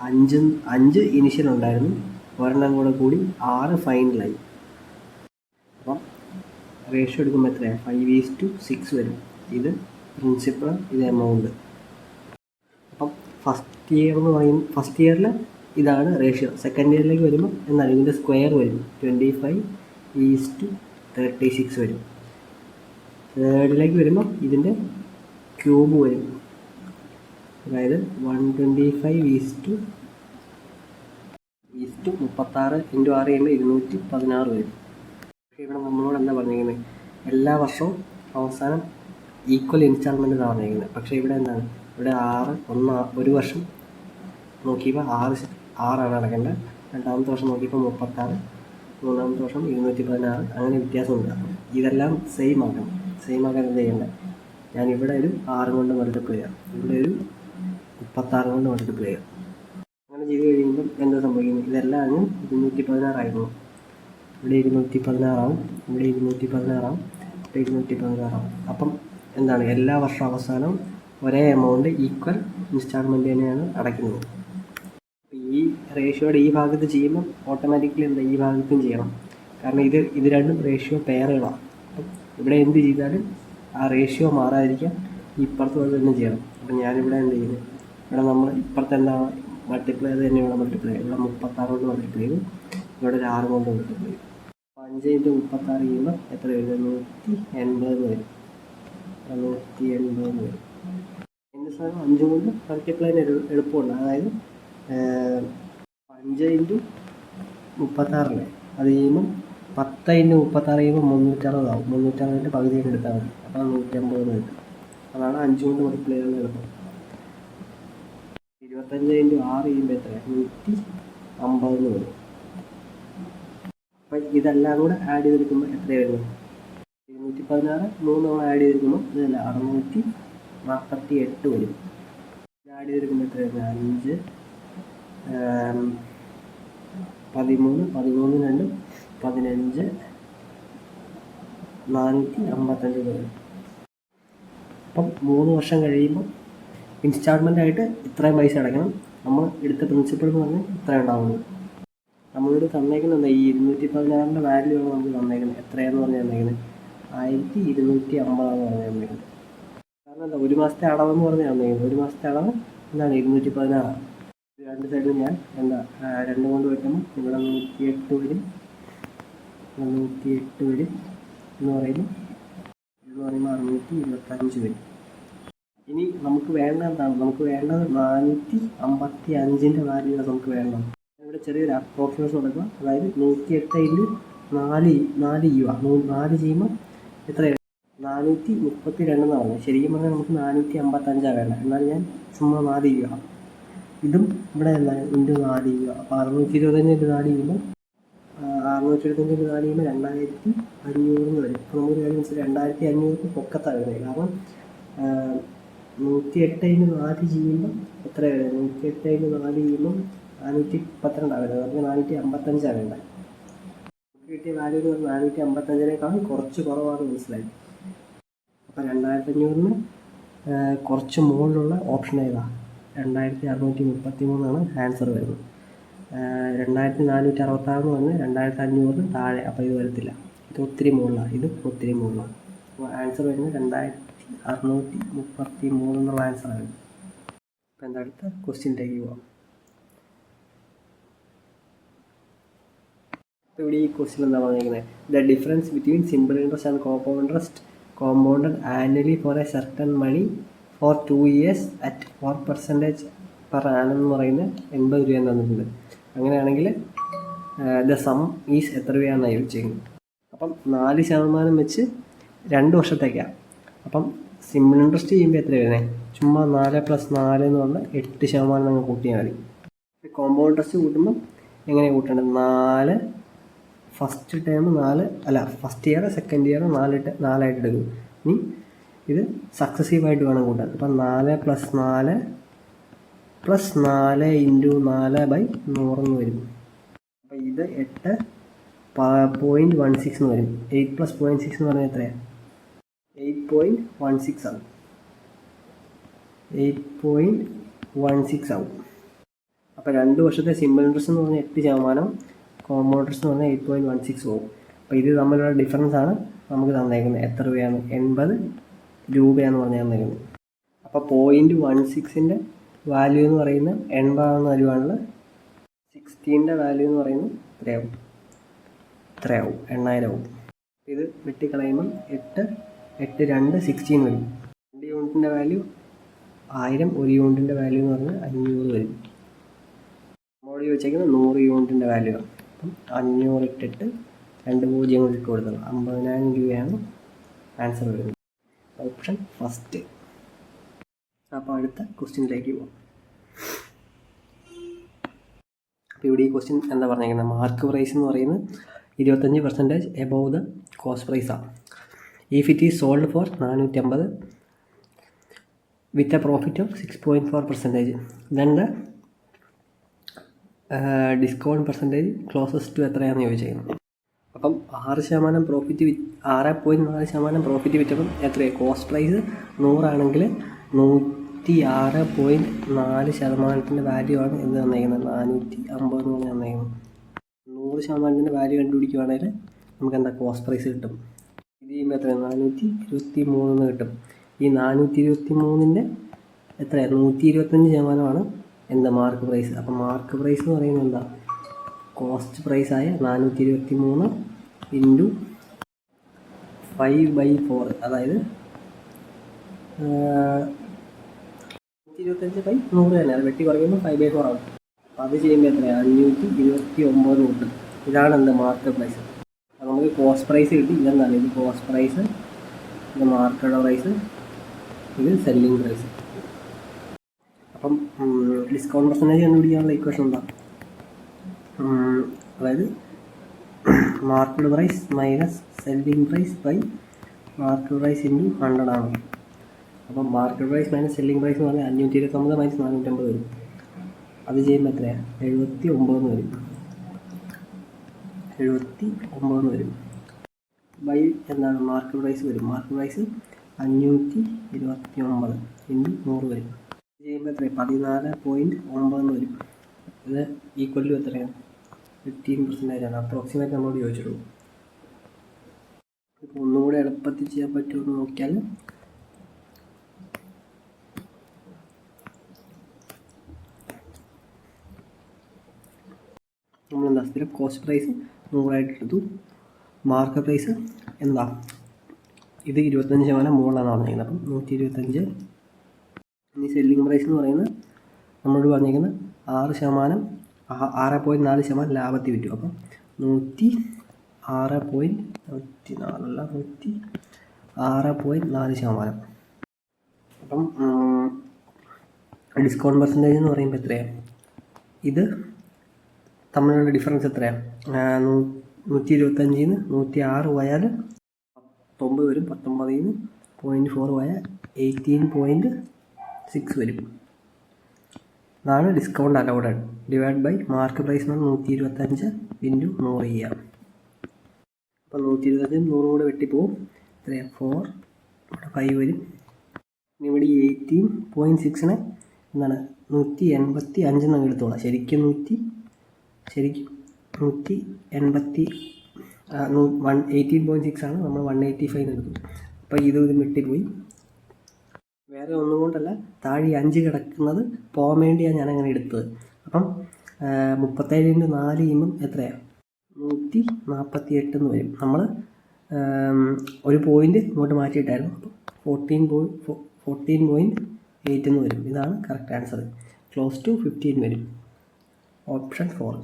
5 ഇനിഷ്യൽ ഉണ്ടായിരുന്നു, ഒരെണ്ണം കൂടെ കൂടി 6 ഫൈനലായി. അപ്പം റേഷ്യോ എടുക്കുമ്പോൾ എത്രയാണ് 5:6 വരും. ഇത് പ്രിൻസിപ്പൾ, ഇത് എമൗണ്ട്. അപ്പം ഫസ്റ്റ് ഇയറിൽ ഇതാണ് റേഷ്യോ. സെക്കൻഡ് ഇയറിലേക്ക് വരുമ്പോൾ എന്താണ് ഇതിൻ്റെ സ്ക്വയർ വരും, 25:36 വരും. തേർഡിലേക്ക് വരുമ്പോൾ ഇതിൻ്റെ ക്യൂബ് വരും, അതായത് 125:36 × 6 ചെയ്യുമ്പോൾ 216 വരും. പക്ഷേ ഇവിടെ നമ്മളോട് എന്താ പറഞ്ഞിരിക്കുന്നത്, എല്ലാ വർഷവും അവസാനം ഈക്വൽ ഇൻസ്റ്റാൾമെൻറ്റ് എന്നാണ് പറഞ്ഞിരിക്കുന്നത്. പക്ഷേ ഇവിടെ എന്താണ്, ഇവിടെ ഒരു വർഷം നോക്കിയപ്പോൾ 6 അടക്കേണ്ടത്, രണ്ടാമത്തെ വർഷം നോക്കിയപ്പോൾ 36, മൂന്നാമത്തെ വർഷം 216, അങ്ങനെ വ്യത്യാസമുണ്ട്. അപ്പം ഇതെല്ലാം സെയിം ആക്കാൻ എന്ത് ചെയ്യേണ്ടത്, ഞാൻ ഇവിടെ ഒരു 6 കൊണ്ട് മൾട്ടിപ്ലൈ ചെയ്യാം, ഇവിടെ ഒരു 36 കൊണ്ട് മൾട്ടിപ്ലൈ ചെയ്യാം. അങ്ങനെ ചെയ്ത് കഴിയുമ്പം എന്താ സംഭവിക്കുന്നത്, ഇതെല്ലാം അങ്ങ് 216 ആയിരുന്നു. ഇവിടെ 216 ആവും, ഇവിടെ 216 ആവും, ഇവിടെ 216 ആവും. അപ്പം എന്താണ്, എല്ലാ വർഷം അവസാനവും ഒരേ എമൗണ്ട് ഈക്വൽ ഇൻസ്റ്റാൾമെൻറ്റ് തന്നെയാണ് അടയ്ക്കുന്നത്. ഈ റേഷ്യോയുടെ ഈ ഭാഗത്ത് ചെയ്യുമ്പോൾ ഓട്ടോമാറ്റിക്കലി എന്താ ഈ ഭാഗത്തും ചെയ്യണം. കാരണം ഇത് രണ്ടും റേഷ്യോ പെയറുകളാണ്. അപ്പം ഇവിടെ എന്ത് ചെയ്താലും ആ റേഷ്യോ മാറാതിരിക്കാൻ ഇപ്പുറത്ത് തന്നെ ചെയ്യണം. അപ്പം ഞാനിവിടെ എന്ത് ചെയ്യുന്നു, ഇവിടെ നമ്മൾ ഇപ്പുറത്ത് എന്താണ് മൾട്ടിപ്ലൈ ചെയ്ത് തന്നെ ഇവിടെ മൾട്ടിപ്ലൈ ചെയ്യും. ഇവിടെ 36 കൊണ്ട് മൾട്ടിപ്ലൈ ചെയ്തു, ഇവിടെ ഒരു 6 കൊണ്ട് മൾട്ടിപ്ലൈ ചെയ്യും. 5 × 36 ചെയ്യുമ്പോൾ എത്ര വരും, 180 വരും. 180 വരും. എൻ്റെ സാധനം 5 കൊണ്ട് മൾട്ടിപ്ലൈ എളുപ്പമുണ്ട്. അതായത് 5 × 36 അത് ചെയ്യുമ്പം 10 × 36 ചെയ്യുമ്പോൾ 360 ആവും. 360 പകുതിയൊക്കെ എടുത്താൽ മതി, അപ്പോൾ 150 കിട്ടും. അതാണ് 5 കൊണ്ട് മൾട്ടിപ്ലൈ ചെയ്യാനുള്ള എളുപ്പം. 25 × 6 ചെയ്യുമ്പോൾ എത്ര, 150 വരും. അപ്പം ഇതെല്ലാം കൂടെ ആഡ് ചെയ്തെടുക്കുമ്പോൾ എത്ര വരുന്നു, 216 3 തവണ ആഡ് ചെയ്തെടുക്കുമ്പോൾ ഇതല്ല 648 വരും. ഇത് ആഡ് ചെയ്തെടുക്കുമ്പോൾ എത്ര വരുന്നത്, 5 13 13 2 15 455 വരും. അപ്പം 3 വർഷം കഴിയുമ്പോൾ ഇൻസ്റ്റാൾമെൻ്റ് ആയിട്ട് ഇത്രയും പൈസ അടയ്ക്കണം. നമ്മൾ എടുത്ത പ്രിൻസിപ്പൾ എന്ന് പറഞ്ഞാൽ ഇത്ര ഉണ്ടാവുള്ളൂ. നമ്മളിവിടെ തന്നേക്കുന്നത് ഈ 216 വാല്യൂ ആണ് നമുക്ക് തന്നേക്കുന്നത്. എത്രയാണെന്ന് പറഞ്ഞ് തന്നേക്കുന്നത് 1250 പറഞ്ഞ് തന്നേക്കുന്നത്. കാരണം എന്താ, ഒരു മാസത്തെ അടവെന്ന് പറഞ്ഞ് തന്നേക്കുന്നത്. ഒരു മാസത്തെ അടവ് എന്താണ് 216. രണ്ട് സൈഡിൽ ഞാൻ എന്താ 2 കൊണ്ട് വെക്കുമ്പോൾ ഇവിടെ 108 വരും, 108 വരും എന്ന് പറയുമ്പോൾ 625 വരും. ഇനി നമുക്ക് വേണ്ട എന്താണ്, നമുക്ക് വേണ്ടത് 455 വാല്യൂ നമുക്ക് വേണ്ടത്. ഇവിടെ ചെറിയൊരു അപ്രോക്സിമേഷൻ കൊടുക്കുക. അതായത് 108 × 4 ചെയ്യുക. 4 ചെയ്യുമ്പോൾ എത്രയാണ്, 432 എന്നാണ് പറഞ്ഞത്. ശരിക്കും പറഞ്ഞാൽ നമുക്ക് 455 വേണ്ട. എന്നാൽ ഞാൻ ചുമ്മാ 4 ചെയ്യുക. ഇതും ഇവിടെ എന്താണ് × 4 ചെയ്യുക. അപ്പോൾ 625 × 4 ചെയ്യുമ്പോൾ 625 × 4 ചെയ്യുമ്പോൾ 2500 വരും. അപ്പോൾ നമുക്ക് കാര്യം മനസ്സിലായി, 2500 പൊക്കത്താണ് വരുന്നത്. കാരണം 108 × 4 ചെയ്യുമ്പോൾ എത്ര വരുന്നത്, 108 × 4 ചെയ്യുമ്പോൾ 432 വരുന്നത്. നമുക്ക് 455 വേണ്ട. നമുക്ക് കിട്ടിയ വാല്യൂ 455 കുറച്ച് കുറവാണ്, മനസ്സിലായി. അപ്പോൾ 2500 കുറച്ച് മുകളിലുള്ള ഓപ്ഷൻ ഏതാണ്, 2633 ആൻസർ വരുന്നത്. 2466 എന്ന് പറഞ്ഞാൽ 2500 താഴെ, അപ്പോൾ ഇത് വരത്തില്ല. ഇത് ഒത്തിരി മുകളിലാണ്, ഇത് ഒത്തിരി മുകളിലാണ്. അപ്പോൾ ആൻസർ വരുന്നത് 2633 എന്നുള്ള ആൻസറാണ്. അപ്പോൾ എന്താ അടുത്ത ക്വസ്റ്റ്യനിലേക്ക് പോകാം. അപ്പോൾ ഇവിടെ ഈ ക്വസ്റ്റ്യൻ എന്താ പറഞ്ഞിരിക്കുന്നത്, the difference between simple interest and compound interest compounded annually for a certain money for 2 years at 4% per annum എന്ന് പറയുന്നത് 80 രൂപ തന്നിട്ടുണ്ട്. അങ്ങനെയാണെങ്കിൽ ദ സം ഈസ് എത്ര രൂപയാണെന്ന് ചോദിച്ചിരിക്കുന്നത്. അപ്പം 4% വെച്ച് 2 വർഷത്തേക്കാണ്. അപ്പം സിമ്പിൾ ഇൻട്രസ്റ്റ് ചെയ്യുമ്പോൾ എത്ര വരുന്നത്, ചുമ്മാ 4 + 4 എന്ന് പറഞ്ഞാൽ 8% നമ്മൾ കൂട്ടിയാൽ മതി. കോമ്പൗണ്ട് ഇൻട്രസ്റ്റ് കൂട്ടുമ്പോൾ എങ്ങനെ കൂട്ടേണ്ടത്, 4 ഫസ്റ്റ് ടേം 4 അല്ല ഫസ്റ്റ് ഇയർ സെക്കൻഡ് ഇയർ 4 എടുക്കും. ഇനി ഇത് സക്സസീവായിട്ട് വേണം കൂട്ടാൻ. അപ്പം 4 + 4 + 4 × 4/100 എന്ന് വരും. അപ്പം ഇത് 8.16 എന്ന് വരും. 8 + 0.6 എന്ന് പറഞ്ഞാൽ എത്രയാണ്, 8.16 ആവും. 8.16 ആവും. അപ്പോൾ 2 വർഷത്തെ സിമ്പിൾ ഇൻട്രസ്റ്റ് എന്ന് പറഞ്ഞാൽ 8%, കോമ്പൗണ്ട് ഇൻട്രസ്റ്റ് എന്ന് പറഞ്ഞാൽ 8.16 പോകും. അപ്പോൾ ഇത് തമ്മിലുള്ള ഡിഫറൻസ് ആണ് നമുക്ക് തന്നേക്കുന്നത്. എത്ര രൂപയാണ്, 80 രൂപയാണെന്ന് പറഞ്ഞു തന്നിരിക്കുന്നത്. അപ്പോൾ 0.16 വാല്യൂ എന്ന് പറയുന്നത് 80 വരുവാണെങ്കിൽ 16 വാല്യൂ എന്ന് പറയുന്നത് എത്രയാവും? 8000 ആവും. ഇത് വെട്ടിക്കളയുമ്പം 8 2 16 വരും. 2 യൂണിറ്റിൻ്റെ വാല്യൂ 1000, 1 യൂണിറ്റിൻ്റെ വാല്യൂ എന്ന് പറഞ്ഞാൽ 500 വരും. നമ്മളോട് ചോദിച്ചേക്കുന്നത് 100 യൂണിറ്റിൻ്റെ വാല്യൂ ആണ്. അപ്പം 500 ഇട്ടിട്ട് 2 പൂജ്യങ്ങൾ ഇട്ട് കൊടുത്തത് 50,000 രൂപയാണ് ആൻസർ വരുന്നത്. Option first. അപ്പോൾ അടുത്ത ക്വസ്റ്റ്യനിലേക്ക് പോകാം. അപ്പോൾ ഇവിടെ ഈ ക്വസ്റ്റ്യൻ എന്താ പറഞ്ഞിരിക്കുന്നത്? മാർക്ക് പ്രൈസ് എന്ന് പറയുന്നത് 25% എബോവ് ദ കോസ്റ്റ് പ്രൈസാണ്. If it is sold for 450 with a profit of 6.4%, then the discount percentage closest to എത്രയാണെന്ന് ചോദിച്ചിരിക്കുന്നത്. അപ്പം 6% പ്രോഫിറ്റ് 6.4% പ്രോഫിറ്റ് വിറ്റപ്പം എത്രയാണ്? കോസ്റ്റ് പ്രൈസ് 100 ആണെങ്കിൽ 106.4% വാല്യൂ ആണ് എന്ത് തന്നേക്കുന്നത്? 450 എന്ന് പറഞ്ഞ് തന്നേക്കുന്നത്. 100% വാല്യൂ കണ്ടുപിടിക്കുവാണെങ്കിൽ നമുക്ക് എന്താ കോസ്റ്റ് പ്രൈസ് കിട്ടും. ഇത് ചെയ്യുമ്പോൾ എത്രയാണ്? 423 കിട്ടും. ഈ 423ൻ്റെ എത്രയാണ്? 125% എന്താ മാർക്ക് പ്രൈസ്. അപ്പം മാർക്ക് പ്രൈസ് എന്ന് പറയുന്നത് എന്താ? കോസ്റ്റ് പ്രൈസായ 423 ഇൻറ്റു 5/4, അതായത് 125/100 തന്നെ. അത് വെട്ടി കുറയ്ക്കുമ്പോൾ 5/4 ആവും. അപ്പോൾ അത് ചെയ്യുമ്പോൾ എത്രയാണ്? 529 കിട്ടും. ഇതാണ് എന്ത് മാർക്ക് പ്രൈസ്. അപ്പോൾ നമുക്ക് കോസ്റ്റ് പ്രൈസ് കിട്ടി. ഇതെന്താണ്? ഇത് കോസ്റ്റ് പ്രൈസ്, ഇത് മാർക്കറ്റ് പ്രൈസ്, ഇത് സെല്ലിംഗ് പ്രൈസ്. അപ്പം ഡിസ്കൗണ്ട് പെർസെൻറ്റേജ് കണ്ടുപിടിക്കാനുള്ള ഇക്വേഷൻ എന്താ? അതായത് market price minus selling price by market price into 100 ആണ്. അപ്പം market price minus selling price എന്ന് പറഞ്ഞാൽ 529 മൈനസ് 450 വരും. അത് ചെയ്യുമ്പോൾ എത്രയാണ്? 79 വരും. 79 വരും. ബൈ എന്താണ്? മാർക്കറ്റ് പ്രൈസ് വരും. മാർക്കറ്റ് പ്രൈസ് 529 ഇൻറ്റു 100 വരും. ഇത് ചെയ്യുമ്പോൾ എത്രയാണ്? 14.9 വരും. ഇത് ഈക്വൽ ടു എത്രയാണ്? 15% ആണ്. അപ്രോക്സിമേറ്റ് നമ്മളോട് ചോദിച്ചിട്ടുള്ളൂ. ഇപ്പോൾ ഒന്നുകൂടെ എളുപ്പത്തിൽ ചെയ്യാൻ പറ്റുമെന്ന് നോക്കിയാൽ നമ്മളെന്താ സ്ഥിരം കോസ്റ്റ് പ്രൈസ് 100 എടുത്തു. മാർക്കറ്റ് പ്രൈസ് എന്താ? ഇത് 25% മുകളിലാണ് പറഞ്ഞിരിക്കുന്നത്. അപ്പം 125. ഇനി സെല്ലിംഗ് പ്രൈസ് എന്ന് പറയുന്നത് നമ്മളോട് പറഞ്ഞിരിക്കുന്നത് 6.4% ലാഭത്തിൽ വിറ്റു. അപ്പം 106.4%. അപ്പം ഡിസ്കൗണ്ട് പെർസെൻറ്റേജ് എന്ന് പറയുമ്പോൾ എത്രയാണ്? ഇത് തമ്മിലുള്ള ഡിഫറൻസ് എത്രയാണ്? 125 106 പോയാൽ 9 വരും. 19 0.4 പോയാൽ 18.6 വരും. അതാണ് discount allowed divide by mark price എന്ന് പറഞ്ഞാൽ 125 ഇൻറ്റു 100 ചെയ്യാം. അപ്പോൾ 125 100 കൂടെ വെട്ടിപ്പോവും. എത്രയാണ്? 4 5 വരും. ഇനി ഇവിടെ 18.6 എന്താണ്? 185 എന്ന് എടുത്തോളാം. ശരിക്കും 18.6 ആണ്. നമ്മൾ 185 എടുത്തു. അപ്പോൾ ഇത് വെട്ടിപ്പോയി. വേറെ ഒന്നും കൊണ്ടല്ല, താഴെ 5 കിടക്കുന്നത് പോകാൻ വേണ്ടിയാണ് ഞാനങ്ങനെ എടുത്തത്. അപ്പം 37 × 4 ചെയ്യുമ്പം എത്രയാണ്? 148 എന്ന് വരും. നമ്മൾ ഒരു പോയിൻ്റ് ഇങ്ങോട്ട് മാറ്റിയിട്ടായിരുന്നു. അപ്പം 14.8 എന്ന് വരും. ഇതാണ് കറക്റ്റ് ആൻസർ. ക്ലോസ് ടു 15 വരും. ഓപ്ഷൻ 4.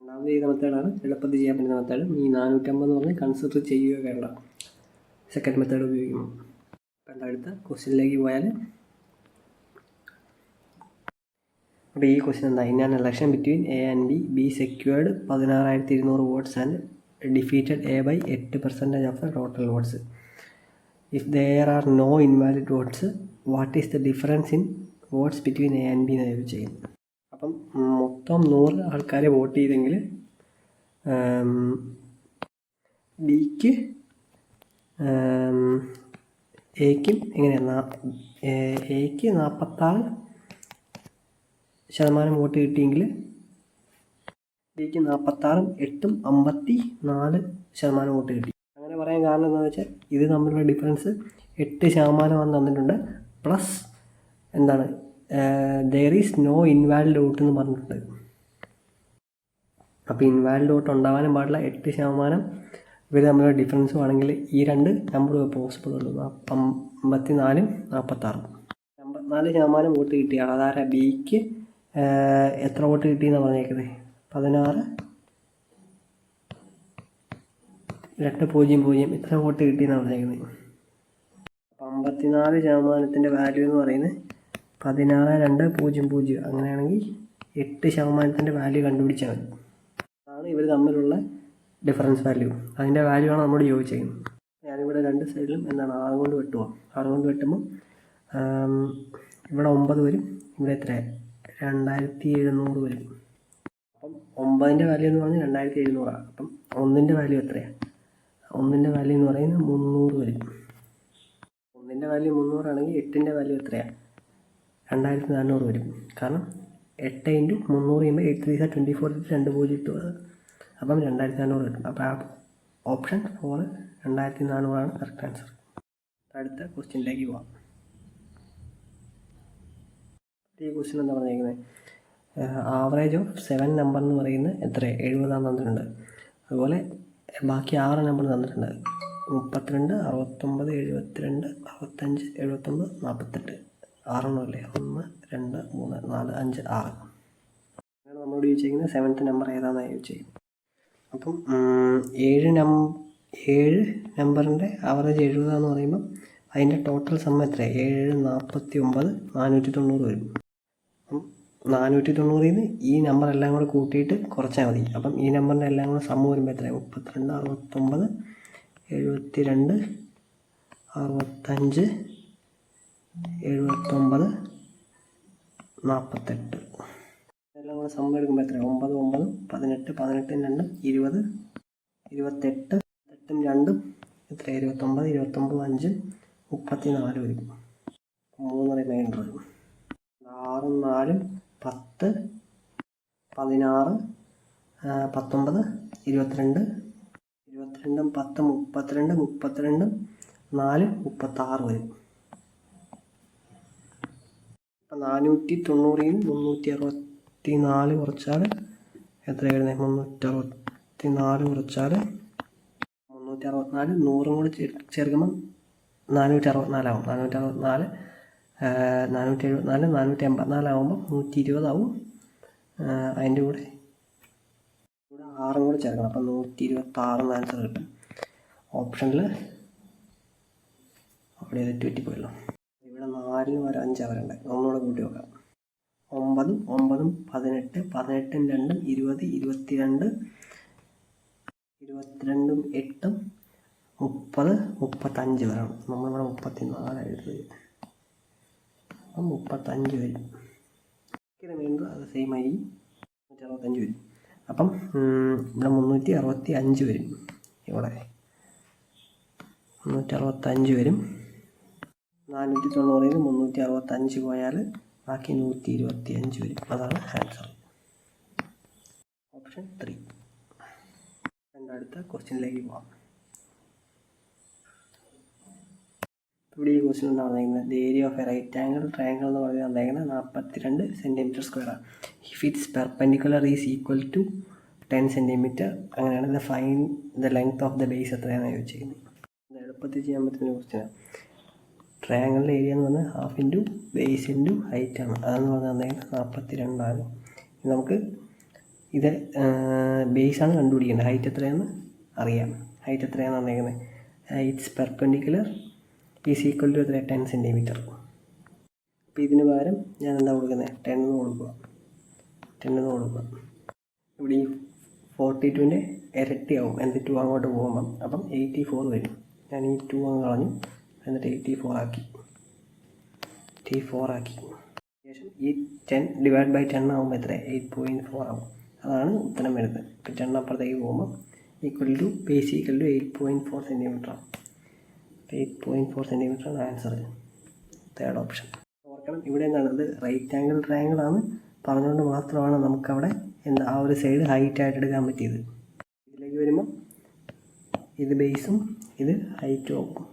രണ്ടാമത് ചെയ്ത മെത്തേഡാണ് എളുപ്പത്തിൽ ചെയ്യാൻ പറ്റുന്ന മെത്തേഡ്. ഈ 450 എന്ന് പറഞ്ഞാൽ കൺസിഡർ ചെയ്യുക വേണ്ട സെക്കൻഡ് മെത്തേഡ് ഉപയോഗിക്കുമ്പോൾ. അപ്പം അടുത്ത ക്വസ്റ്റ്യനിലേക്ക് പോയാൽ, അപ്പോൾ ഈ ക്വസ്റ്റ്യൻ എന്താ? In an election between A and B secured 16,200 votes and defeated A by 8% of the total votes. If there are no invalid votes, what is the difference in votes between A and B എന്ന് ചെയ്യുന്നത്. അപ്പം മൊത്തം 100 ആൾക്കാരെ വോട്ട് ചെയ്തെങ്കിൽ ബിക്ക് എക്കും എങ്ങനെയാണ്? എക്ക് 46% വോട്ട് കിട്ടിയെങ്കിൽ ബിക്ക് 46 8 54% വോട്ട് കിട്ടി. അങ്ങനെ പറയാൻ കാരണം എന്താണെന്ന് വെച്ചാൽ ഇത് തമ്മിലുള്ള ഡിഫറൻസ് 8% തന്നിട്ടുണ്ട്. പ്ലസ് എന്താണ് there is no invalid vote എന്ന് പറഞ്ഞിട്ടുണ്ട്. അപ്പോൾ ഇൻവാലിഡ് ഡോട്ട് ഉണ്ടാവാനും പാടില്ല. 8% ഇവർ തമ്മിലുള്ള ഡിഫറൻസും ആണെങ്കിൽ ഈ രണ്ട് നമ്പർ പോസിബിൾ ഉള്ളൂ. 54 46. 54% വോട്ട് കിട്ടിയാണ്. അതാരാ ബിക്ക് എത്ര വോട്ട് കിട്ടിയെന്നാണ് പറഞ്ഞേക്കുന്നത്? 16 200 ഇത്ര വോട്ട് കിട്ടിയെന്നാണ് പറഞ്ഞേക്കുന്നത്. 54% വാല്യൂ എന്ന് പറയുന്നത് 16,200. അങ്ങനെയാണെങ്കിൽ 8% വാല്യൂ കണ്ടുപിടിച്ചാൽ മതി. അതാണ് ഇവർ തമ്മിലുള്ള ഡിഫറൻസ് വാല്യൂ. അതിൻ്റെ വാല്യൂ ആണ് നമ്മളോട് ചോദിച്ചേക്കുന്നത്. ഞാനിവിടെ രണ്ട് സൈഡിലും എന്താണ് 6 കൊണ്ട് വെട്ടുമോ? 6 കൊണ്ട് വെട്ടുമ്പോൾ ഇവിടെ 9 വരും, ഇവിടെ എത്ര 2700 വരും. അപ്പം 9ൻ്റെ വാല്യൂ എന്ന് പറഞ്ഞാൽ 2700. അപ്പം 1ൻ്റെ വാല്യൂ എത്രയാണ്? 1ൻ്റെ വാല്യൂ എന്ന് പറയുന്നത് 300 വരും. 1ൻ്റെ വാല്യൂ 300 ആണെങ്കിൽ 8ൻ്റെ വാല്യൂ എത്രയാണ്? 2400 വരും. കാരണം 8 × 300 ചെയ്യുമ്പോൾ 8 3 24 20 ഇട്ടു. അപ്പം 2400 കിട്ടും. അപ്പോൾ ആ ഓപ്ഷൻ 4 2400 കറക്റ്റ് ആൻസർ. അടുത്ത ക്വസ്റ്റ്യനിലേക്ക് പോവാം. ഈ ക്വസ്റ്റ്യൻ എന്താ പറഞ്ഞിരിക്കുന്നത്? ആവറേജ് ഓഫ് 7 നമ്പർ എന്ന് പറയുന്നത് എത്ര? 70 തന്നിട്ടുണ്ട്. അതുപോലെ ബാക്കി 6 നമ്പർ തന്നിട്ടുണ്ട്. 32 69 72 65 79 48. 6 അല്ലേ? 1 2 3 4 5 6. അങ്ങനെ നമ്മളോട് ചോദിച്ചിരിക്കുന്നത് 7th നമ്പർ ഏതാണെന്ന് ചോദിച്ചിരിക്കുന്നത്. അപ്പം 7 നമ്പറിൻ്റെ ആവറേജ് 70 എന്ന് പറയുമ്പം അതിൻ്റെ ടോട്ടൽ സം എത്രയാണ്? 7 49 490 വരും. അപ്പം 490 നിന്ന് ഈ നമ്പർ എല്ലാം കൂടെ കൂട്ടിയിട്ട് കുറച്ചാൽ മതി. അപ്പം ഈ നമ്പറിൻ്റെ എല്ലാം കൂടെ സം വരുമ്പോൾ എത്രയാണ്? 32 69 72 65 79 48. എല്ലാം കൂടെ സം എടുക്കുമ്പോൾ എത്രയാണ്? 9 9 18 18 2 20 28 8 2 എത്ര? 29 29 5 34 വരും. 3 റിമൈൻഡർ വരും. 6 4 10 16 19 22 22 10 32 32 4 36 വരും. അപ്പം 490 364 കുറച്ചാൽ എത്ര വരുന്നത്? 364 കുറച്ചാൽ 364 100 കൂടി ചേർക്കുമ്പം 464 ആവും. 464 474 484 ആകുമ്പോൾ 120 ആവും. അതിൻ്റെ കൂടെ 6 കൂടെ ചേർക്കണം. അപ്പം 126 ആൻസർ കിട്ടും. ഓപ്ഷനിൽ അവിടെ തെറ്റുപറ്റിപ്പോയല്ലോ. ഇവിടെ 4 ഒരു 5 അവരുണ്ട്. ഒന്നുകൂടെ കൂട്ടി നോക്കാം. 9 9 18 18 2 20 22 22 8 30 35 വരണം. നമ്മളിവിടെ 34 എഴുതുന്നത്. അപ്പം 35 വരും. റിമൈൻഡർ അത് സെയിം ആയി 365 വരും. അപ്പം ഇവിടെ 365 വരും. ഇവിടെ 365 വരും. 490 365 പോയാൽ ബാക്കി 125 വരും. അതാണ് ആൻസർ. ഓപ്ഷൻ 3. എൻ്റെ അടുത്ത ക്വസ്റ്റ്യനിലേക്ക് പോകാം. ഇവിടെ ഈ ക്വസ്റ്റ്യൻ എന്താ പറഞ്ഞിരിക്കുന്നത്? The area of a right angle triangle എന്ന് പറയുന്നത് എന്തായിരിക്കുന്നത്? 42 cm². If its perpendicular is equal to 10 cm. അങ്ങനെയാണ് the find the length of the base എത്രയാണെന്ന് ചോദിച്ചിരിക്കുന്നത്. ഇത് എളുപ്പത്തിൽ ചെയ്യാൻ പറ്റുന്ന ക്വസ്റ്റ്യനാണ്. ട്രയാംഗിളിൻ്റെ ഏരിയ എന്ന് പറഞ്ഞാൽ half into base into height ആണ്. അതെന്ന് പറഞ്ഞാൽ എന്തായാലും 42 ആണ്. നമുക്ക് ഇത് ബേസാണ് കണ്ടുപിടിക്കേണ്ടത്. ഹൈറ്റ് എത്രയാണെന്ന് അറിയാം. ഹൈറ്റ് എത്രയാണെന്ന് പറഞ്ഞേക്കുന്നത്? Its perpendicular is equal to എത്ര? 10 cm. അപ്പോൾ ഇതിന് പകരം ഞാൻ എന്താ കൊടുക്കുന്നത്? 10 എന്ന് കൊടുക്കുക. 10 എന്ന് കൊടുക്കുക. ഇവിടെ ഈ 42ൻ്റെ ഇരട്ടിയാവും. എന്നിട്ട് 2 അങ്ങോട്ട് പോകുമ്പം അപ്പം 84 വരും. ഞാൻ ഈ 2 അങ്ങ് കളഞ്ഞു. എന്നിട്ട് 84 ആക്കി. ശേഷം ഈ 10 ഡിവൈഡ് ബൈ 10 ആകുമ്പോൾ എത്ര? 8.4 ആവും. അതാണ് ഉത്തരം വരുന്നത്. ഇപ്പോൾ 10 അപ്പുറത്തേക്ക് പോകുമ്പോൾ equal to base equal to 8.4 cm ആണ്. 8.4 cm ആണ് ആൻസർ. Third option. ഓർക്കണം, ഇവിടെ എന്താണ്? ഇത് റൈറ്റ് ആംഗിൾ ട്രയാംഗിൾ ആണ് പറഞ്ഞുകൊണ്ട് മാത്രമാണ് നമുക്കവിടെ എന്താ ആ ഒരു സൈഡ് ഹൈറ്റ് ആയിട്ട് എടുക്കാൻ പറ്റിയത്. ഇതിലേക്ക് വരുമ്പം ഇത് ബേസും ഇത് ഹൈറ്റും ആവും.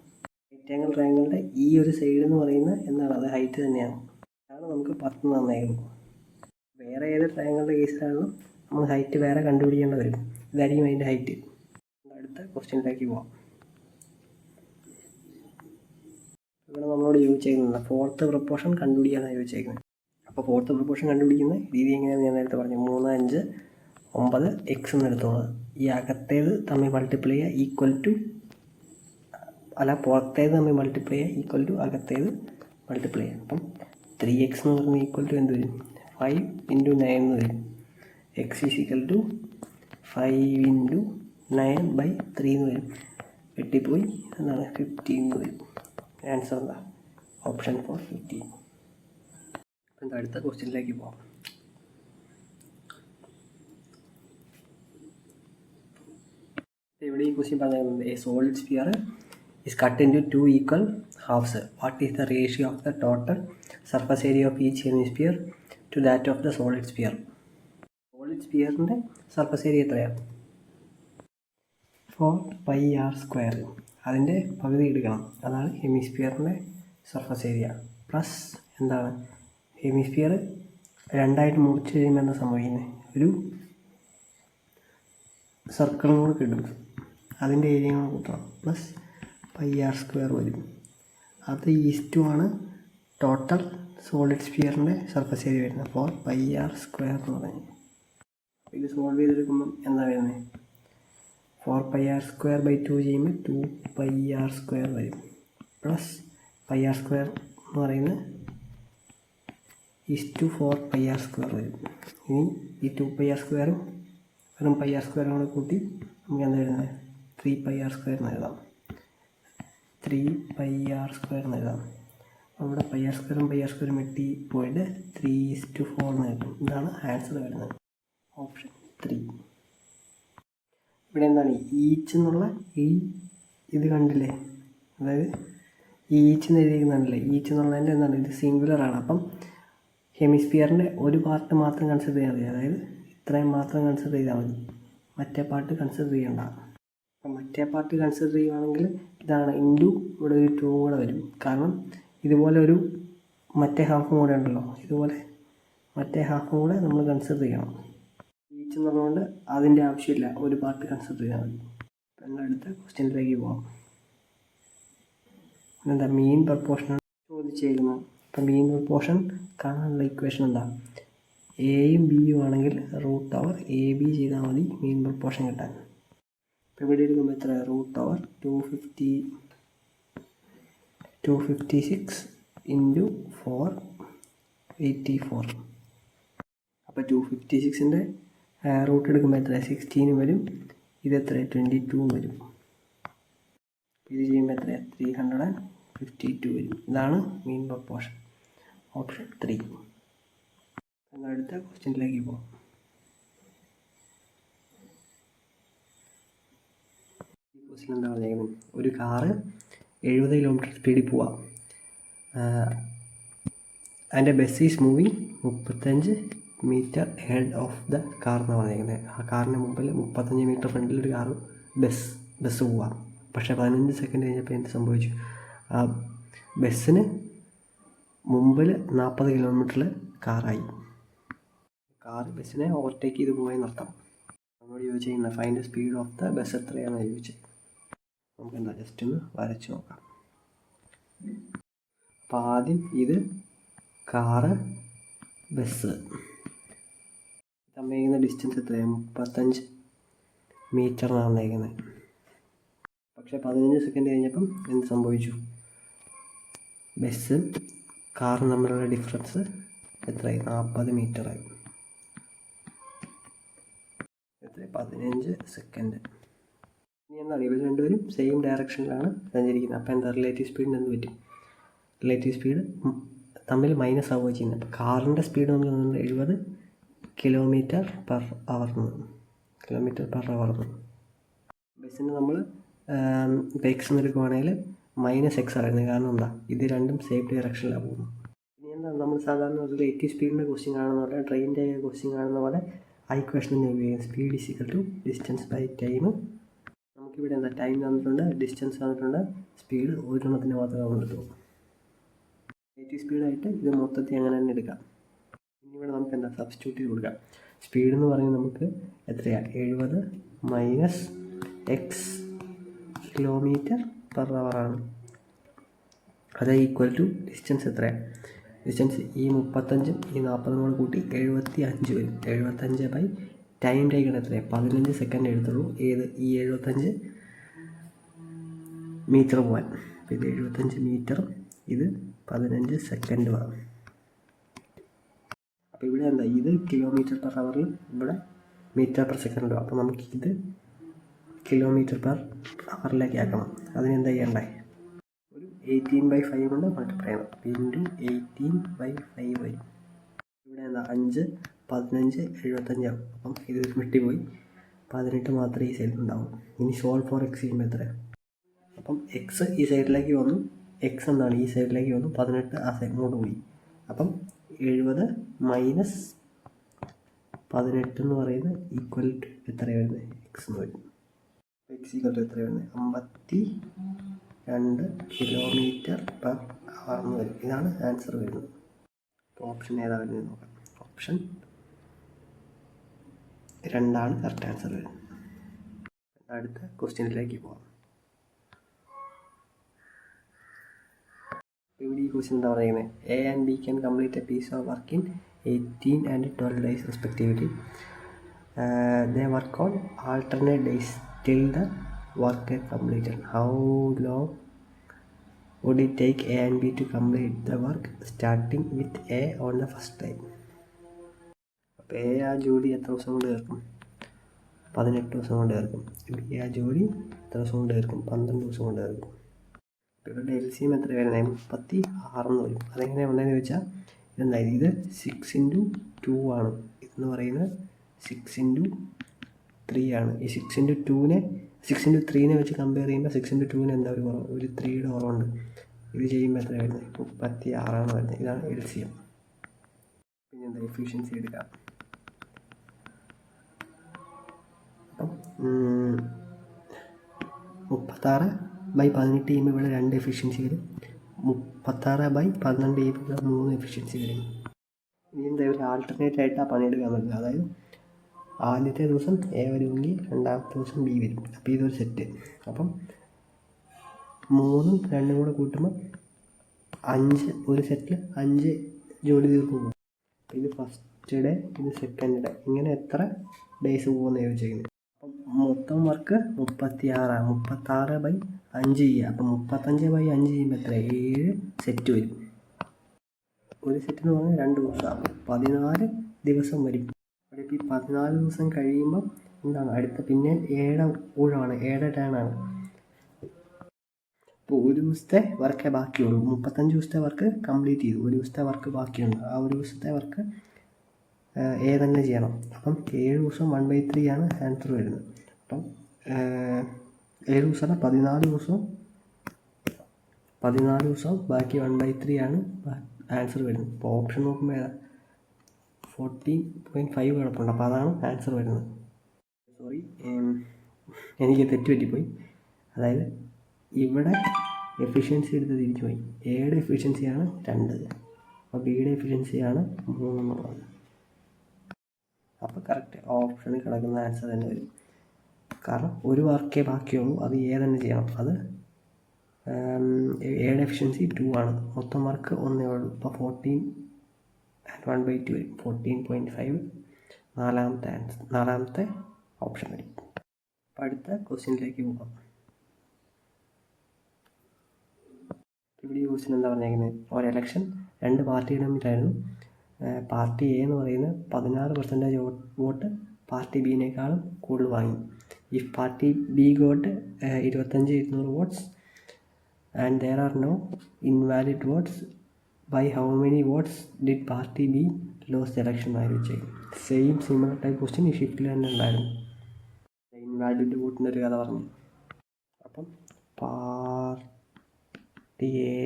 റെക്റ്റാങ്കിൾ ട്രയാങ്കിളിൻ്റെ ഈ ഒരു സൈഡ് എന്ന് പറയുന്നത് എന്താണ്, അത് ഹൈറ്റ് തന്നെയാണ്. അതാണ് നമുക്ക് 10 തന്നേക്കുന്നത്. വേറെ ഏത് ട്രയാങ്കിളിൻ്റെ കേസിലാണെങ്കിലും നമ്മൾ ഹൈറ്റ് വേറെ കണ്ടുപിടിക്കേണ്ടി വരും. ഇതായിരിക്കും അതിൻ്റെ ഹൈറ്റ്. അടുത്ത ക്വസ്റ്റ്യനിലേക്ക് പോവാം. ഇവിടെ നമ്മളോട് ചോദിച്ചേക്കുന്നത് ഫോർത്ത് പ്രൊപ്പോർഷൻ കണ്ടുപിടിക്കാനാണ് ചോദിച്ചേക്കുന്നത്. അപ്പോൾ ഫോർത്ത് പ്രൊപ്പോർഷൻ കണ്ടുപിടിക്കുന്ന രീതി എങ്ങനെയാണെന്ന് ഞാൻ നേരത്തെ പറഞ്ഞു. 3, 5, 9 എക്സ് എന്ന് എടുത്തോളാം. ഈ അകത്തേത് തമ്മിൽ മൾട്ടിപ്ലൈ ചെയ്യുക ഈക്വൽ ടു, അല്ല പുറത്തേത് തമ്മിൽ മൾട്ടിപ്ലൈ ചെയ്യുക ഈക്വൽ ടു അകത്തേത് മൾട്ടിപ്ലൈ ചെയ്യുക. അപ്പം 3x എന്ന് പറയുന്നത് ഈക്വൽ ടു എന്ത് വരും, 5 × 9 എന്ന് വരും. എക്സ് ഈസ് ഈക്വൽ ടു 5 × 9/3 എന്ന് വരും. വെട്ടിപ്പോയി എന്താണ് 15 എന്ന് വരും. ആൻസർ എന്താ, ഓപ്ഷൻ 4 15. അപ്പം അടുത്ത ക്വസ്റ്റ്യനിലേക്ക് പോകാം. ഇവിടെ ഈ ക്വസ്റ്റ്യൻ പറഞ്ഞിരുന്നത് A solid sphere is cut into 2 equal halves. What is the ratio of the total surface area of each hemisphere to that of the solid sphere? Solid സ്ഫിയറിൻ്റെ സർഫസ് ഏരിയ എത്രയാണ്? 4πr². അതിൻ്റെ പകുതി എടുക്കണം. അതാണ് ഹെമിസ്ഫിയറിൻ്റെ സർഫസ് ഏരിയ. പ്ലസ് എന്താണ്, ഹെമിസ്ഫിയർ രണ്ടായിട്ട് മുറിച്ച് കഴിയുമ്പോൾ എന്താ സംഭവിക്കുന്നത്, ഒരു സർക്കിളും കൂടെ കിട്ടും. അതിൻ്റെ ഏരിയ കൂടെ കൂട്ടണം. പ്ലസ് πr² വരും. അത് ഈസ്റ്റുമാണ് ടോട്ടൽ സോളിഡ് സ്ഫിയറിൻ്റെ സർഫസ് ഏരിയ വരുന്നത് 4πr² എന്ന് പറഞ്ഞു. ഇത് സോൾവ് ചെയ്തെടുക്കുമ്പം എന്താ വരുന്നത്, 4πr²/2 ചെയ്യുമ്പോൾ 2πr² വരും. പ്ലസ് πr² എന്ന് പറയുന്നത് ഈസ് ടു 4πr² വരും. ഇനി ഈ 2πr² വെറും πr² കൂടെ കൂട്ടി നമുക്ക് എന്താ വരുന്നത്, 3πr² എന്ന് എഴുതാം. 3πr² എന്ന് എഴുതാം. അവിടെ πr² വെട്ടി പോയിട്ട് 3:4 എന്ന് കിട്ടും. ഇതാണ് ആൻസർ വരുന്നത്, ഓപ്ഷൻ 3. ഇവിടെ എന്താണ് ഈച്ച് എന്നുള്ള ഈ ഇത് കണ്ടില്ലേ, അതായത് ഈ ഈച്ച് എന്ന് എഴുതിയിരിക്കുന്നുണ്ടല്ലേ, ഈച്ച് എന്നുള്ളതിൻ്റെ എന്താണ്, ഇത് സിംഗുലറാണ്. അപ്പം ഹെമിസ്ഫിയറിൻ്റെ ഒരു പാർട്ട് മാത്രം കൺസിഡർ ചെയ്താൽ മതി. അതായത് ഇത്രയും മാത്രം കൺസിഡർ ചെയ്താൽ മതി, മറ്റേ പാർട്ട് കൺസിഡർ ചെയ്യണ്ട. അപ്പം മറ്റേ പാർട്ട് കൺസിഡർ ചെയ്യുകയാണെങ്കിൽ ഇതാണ് ഇൻറ്റു ഇവിടെ ഒരു 2 കൂടെ വരും. കാരണം ഇതുപോലെ ഒരു മറ്റേ ഹാഫും കൂടെ ഉണ്ടല്ലോ, ഇതുപോലെ മറ്റേ ഹാഫും കൂടെ നമ്മൾ കൺസിഡർ ചെയ്യണം. ഈച്ച് എന്നുള്ളതുകൊണ്ട് അതിൻ്റെ ആവശ്യമില്ല, ഒരു പാർട്ട് കൺസിഡർ ചെയ്താൽ മതി. അപ്പം അടുത്ത ക്വസ്റ്റ്യനിലേക്ക് പോകാം. എന്താ മീൻ പ്രപ്പോർഷനാണ് ചോദിച്ചേക്കുന്നത്. അപ്പം മീൻ പ്രപ്പോർഷൻ കാണാനുള്ള ഇക്വേഷൻ എന്താ, എയും ബിയും ആണെങ്കിൽ √AB ചെയ്താൽ മതി മീൻ പ്രപ്പോർഷൻ കിട്ടാൻ. ഇപ്പോൾ ഇവിടെ എടുക്കുമ്പോൾ എത്ര, √256 × 484. അപ്പോൾ 256ൻ്റെ റൂട്ട് എടുക്കുമ്പോൾ എത്ര, 16 വരും. ഇതെത്ര, 22 വരും. ഇത് ചെയ്യുമ്പോൾ എത്ര, 352 വരും. ഇതാണ് മീൻ പ്രപ്പോർഷൻ, ഓപ്ഷൻ 3. അടുത്ത ക്വസ്റ്റ്യനിലേക്ക് പോകാം. ഈ ക്വസ്റ്റ്യൻ എന്താ പറഞ്ഞേക്കുന്നത്, ഒരു കാറ് 70 കിലോമീറ്റർ സ്പീഡിൽ പോവാം. അതിൻ്റെ bus is moving 35 metre head of the car എന്നാണ് പറഞ്ഞേക്കുന്നത്. ആ കാറിൻ്റെ മുമ്പിൽ 35 മീറ്റർ ഫ്രണ്ടിൽ ഒരു ബസ് പോവാം. പക്ഷേ 15 സെക്കൻഡ് കഴിഞ്ഞപ്പോൾ എന്ത് സംഭവിച്ചു, ആ ബസ്സിന് മുമ്പിൽ 40 കിലോമീറ്ററിൽ കാറായി. കാർ ബസ്സിനെ ഓവർടേക്ക് ചെയ്ത് പോയി നിർത്താം. നമ്മളോട് ചോദിച്ചിരിക്കുന്നത് find the speed of the bus എത്രയാണെന്ന് ചോദിച്ചത്. നമുക്ക് എന്താ ജസ്റ്റ് ഒന്ന് വരച്ച് നോക്കാം. അപ്പോൾ ആദ്യം ഇത് കാറ് ബസ് തമ്മിലിരിക്കുന്ന ഡിസ്റ്റൻസ് എത്രയാണ്, 35 മീറ്ററിനാണ് തന്നേക്കുന്നത്. പക്ഷേ 15 സെക്കൻഡ് കഴിഞ്ഞപ്പം എന്ത് സംഭവിച്ചു, ബസ്സും കാറും തമ്മിലുള്ള ഡിഫറൻസ് എത്രയായി, 40 മീറ്ററായി. 15 സെക്കൻഡ്. ഇനി എന്താ അറിയാം, ഇവർ രണ്ടുപേരും സെയിം ഡയറക്ഷനിലാണ് സഞ്ചരിക്കുന്നത്. അപ്പോൾ എന്താ റിലേറ്റീവ് സ്പീഡിന് എന്ത് പറ്റും, റിലേറ്റീവ് സ്പീഡ് തമ്മിൽ മൈനസ് ആവുകയും ചെയ്യുന്നത്. അപ്പോൾ കാറിൻ്റെ സ്പീഡ് നമ്മൾ 70 km/h. ബസ്സിന് നമ്മൾ ഇപ്പോൾ എക്സ് എന്ന് എടുക്കുവാണെങ്കിൽ -x ആയിരുന്നു. കാരണം എന്താ, ഇത് രണ്ടും സെയിം ഡയറക്ഷനിലാണ് പോകുന്നത്. ഇനി എന്താ നമ്മൾ സാധാരണ റിലേറ്റീവ് സ്പീഡിൻ്റെ ക്വസ്റ്റ്യൻ കാണുന്ന പോലെ, ട്രെയിനിൻ്റെ ക്വസ്റ്റ്യൻ കാണുന്ന പോലെ ആ ഇക്വേഷൻ തന്നെ ഉപയോഗിക്കും. Speed is equal to distance by time. നമുക്ക് നമുക്കിവിടെ എന്താ ടൈം തന്നിട്ടുണ്ട്, ഡിസ്റ്റൻസ് തന്നിട്ടുണ്ട്, സ്പീഡ് ഒരെണ്ണത്തിന് മാത്രമേ തന്നിട്ടുള്ളൂ. റിലേറ്റീവ് സ്പീഡായിട്ട് ഇത് മൊത്തത്തിൽ അങ്ങനെ തന്നെ എടുക്കാം. ഇനി ഇവിടെ നമുക്ക് എന്താ സബ്സ്റ്റിറ്റ്യൂട്ട് ചെയ്ത് കൊടുക്കാം. സ്പീഡ് എന്ന് പറയുന്നത് നമുക്ക് എത്രയാണ്, 70 മൈനസ് എക്സ് km/h ആണ്. അത് ഈക്വൽ ടു ഡിസ്റ്റൻസ് എത്രയാണ്, ഡിസ്റ്റൻസ് ഈ 35 ഈ 40 കൂടെ കൂട്ടി 75 വരും. 75 ടൈം ടേക്കൺ എത്രയാണ്, 15 സെക്കൻഡ് എടുത്തുള്ളൂ. ഏത് ഈ 75 മീറ്റർ പോകാൻ. അപ്പോൾ ഇത് 75 മീറ്റർ, ഇത് 15 സെക്കൻഡുമാണ്. അപ്പോൾ ഇവിടെ എന്താ, ഇത് km/h, ഇവിടെ m/s. അപ്പോൾ നമുക്ക് ഇത് km/h ആക്കണം. അതിനെന്താ ചെയ്യണ്ടേ, ഒരു 18/5 കൊണ്ട് മൾട്ടിപ്ലൈ ചെയ്യണം. ഇൻറ്റു 18/5 വരും. ഇവിടെ എന്താ 5, 15, 75 ആവും. അപ്പം ഇത് വിട്ടുപോയി 18 മാത്രമേ ഈ സൈഡിലുണ്ടാവും. ഇനി സോൾവ് ഫോർ എക്സ് ചെയ്യുമ്പോൾ എത്രയാണ്, അപ്പം എക്സ് ഈ സൈഡിലേക്ക് വന്നു, എക്സ് എന്താണ് ഈ സൈഡിലേക്ക് വന്നു, 18 ആ സൈഡ് ഇങ്ങോട്ട് പോയി. അപ്പം 70 മൈനസ് 18 എന്ന് പറയുന്നത് ഈക്വൽ ടു എത്രയാണ് വരുന്നത്, എക്സ് എന്ന് വരും. എക്സ് ഈക്വൽ ടു എത്ര വരുന്നത്, 52 km/h എന്ന് വരും. ഇതാണ് ആൻസർ വരുന്നത്. അപ്പോൾ ഓപ്ഷൻ ഏതാ വരുന്നത് നോക്കാം. ഓപ്ഷൻ 2 കറക്റ്റ് ആൻസർ വരുന്നത്. അടുത്ത ക്വസ്റ്റ്യനിലേക്ക് പോകാം. ഇവിടെ ഈ ക്വസ്റ്റ്യൻ എന്താ പറയുന്നത്, A and B can complete a piece of work in 18 and 12 days respectively. They work on alternate days till the work is completed. How long would it take A and B to complete the work starting with A on the first day? അപ്പോൾ എ ആ ജോലി എത്ര ദിവസം കൊണ്ട് തീർക്കും, 18 ദിവസം കൊണ്ട് തീർക്കും. ബി ആ ജോലി എത്ര ദിവസം കൊണ്ട് തീർക്കും, 12 ദിവസം കൊണ്ട് തീർക്കും. അപ്പോൾ ഇവരുടെ LCM എത്ര വരുന്നത്, 36 എന്ന് വരും. അതെങ്ങനെയാണ് വന്നതെന്ന് ചോദിച്ചാൽ ഇതെന്തായാലും ഇത് 6x2 ആണ്. ഇതെന്ന് പറയുന്നത് 6x3 ആണ്. ഈ 6x3നെ വെച്ച് കമ്പയർ ചെയ്യുമ്പോൾ 6x2 എന്താ ഒരു കുറവ്, ഒരു 3യുടെ കുറവുണ്ട്. ഇത് ചെയ്യുമ്പോൾ എത്ര വരുന്നത്, 36 വരുന്നത്. ഇതാണ് LCM. പിന്നെ എന്താ എഫിഷ്യൻസി എടുക്കാം. അപ്പം 36/18 ചെയ്യുമ്പോൾ ഇവിടെ 2 എഫിഷ്യൻസി വരും. 36/12 ചെയ്യുമ്പോൾ 3 എഫിഷ്യൻസി വരും. ഇനി എന്താ ഒരു ആൾട്ടർനേറ്റ് ആയിട്ടാണ് പണിയെടുക്കാൻ പറ്റുന്നത്. അതായത് ആദ്യത്തെ ദിവസം എ വരുമെങ്കിൽ രണ്ടാമത്തെ ദിവസം ബി വരും. അപ്പോൾ ഇതൊരു സെറ്റ്. അപ്പം 3ഉം 2ഉം കൂടെ കൂട്ടുമ്പോൾ 5, ഒരു സെറ്റിൽ 5 ജോലി തീർന്നു പോകും. അപ്പോൾ ഇത് ഫസ്റ്റ് ഡേ, ഇത് സെക്കൻഡ് ഡേ, ഇങ്ങനെ എത്ര ഡേയ്സ് പോകുമെന്ന് ചോദിച്ചിരിക്കുന്നത്. അപ്പം മൊത്തം വർക്ക് 36ആണ്. 36/5 ചെയ്യുക. അപ്പം 35/5 ചെയ്യുമ്പോൾ എത്ര, 7 സെറ്റ് വരും. ഒരു സെറ്റ് എന്ന് പറഞ്ഞാൽ 2 ദിവസം, 14 ദിവസം വരും. അവിടെ ഇപ്പോൾ ഈ 14 ദിവസം കഴിയുമ്പം എന്താണ് അടുത്ത, പിന്നെ 7 ഊഴമാണ്, 7 ടേണാണ്. ഇപ്പോൾ ഒരു ദിവസത്തെ വർക്കേ ബാക്കിയുള്ളൂ. 35 ദിവസത്തെ വർക്ക് കംപ്ലീറ്റ് ചെയ്തു, ഒരു ദിവസത്തെ വർക്ക് ബാക്കിയുണ്ട്. ആ ഒരു ദിവസത്തെ വർക്ക് എ തന്നെ ചെയ്യണം. അപ്പം 7 ദിവസം 1/3 ആണ് ആൻസർ വരുന്നത്. അപ്പം 7 ദിവസമല്ല, 14 ദിവസം ബാക്കി 1/3 ആണ് ആൻസർ വരുന്നത്. അപ്പോൾ ഓപ്ഷൻ നോക്കുമ്പോൾ ഏതാ, 14.5 കിടപ്പുണ്ട്. അപ്പോൾ അതാണ് ആൻസർ വരുന്നത്. സോറി, എനിക്ക് തെറ്റ് പറ്റിപ്പോയി. അതായത് ഇവിടെ എഫിഷ്യൻസി എടുത്ത് തിരിച്ചു പോയി. എയുടെ എഫിഷ്യൻസിയാണ് 2, അപ്പോൾ ബിയുടെ എഫിഷ്യൻസിയാണ് 3 എന്നുള്ളത്. അപ്പോൾ കറക്റ്റ് ഓപ്ഷനിൽ കിടക്കുന്ന ആൻസർ തന്നെ വരും. കാരണം ഒരു വർക്കേ ബാക്കിയുള്ളൂ, അത് എ തന്നെ ചെയ്യണം. അത് എയുടെ എഫിഷ്യൻസി 2 ആണ്, മൊത്തം വർക്ക് 1 ഉള്ളൂ. ഇപ്പോൾ 14 and 1/2 വരും. 14.5 നാലാമത്തെ ഓപ്ഷൻ വരും. അപ്പോൾ അടുത്ത ക്വസ്റ്റ്യനിലേക്ക് പോകാം. ഇവിടെ ഈ ക്വസ്റ്റ്യൻ എന്താ പറഞ്ഞേക്കുന്നത്, ഒരു ഇലക്ഷൻ 2 പാർട്ടിയുടെ തമ്മിലായിരുന്നു. പാർട്ടി എ എന്ന് പറയുന്നത് 16% വോട്ട് പാർട്ടി ബിനേക്കാളും കൂടുതൽ വാങ്ങി. If party B got 25,200 votes and there are no invalid votes, by how many votes did party B lose the election ആയിരുന്നു ചെയ്യും. സിമിലർ ടൈപ്പ് ക്വസ്റ്റ്യൻ ഈ ഷിഫ്റ്റിൽ തന്നെ ഉണ്ടായിരുന്നു. ഇൻവാലിഡ് വോട്ടിൻ്റെ ഒരു കഥ പറഞ്ഞു. അപ്പം പാർട്ടി എ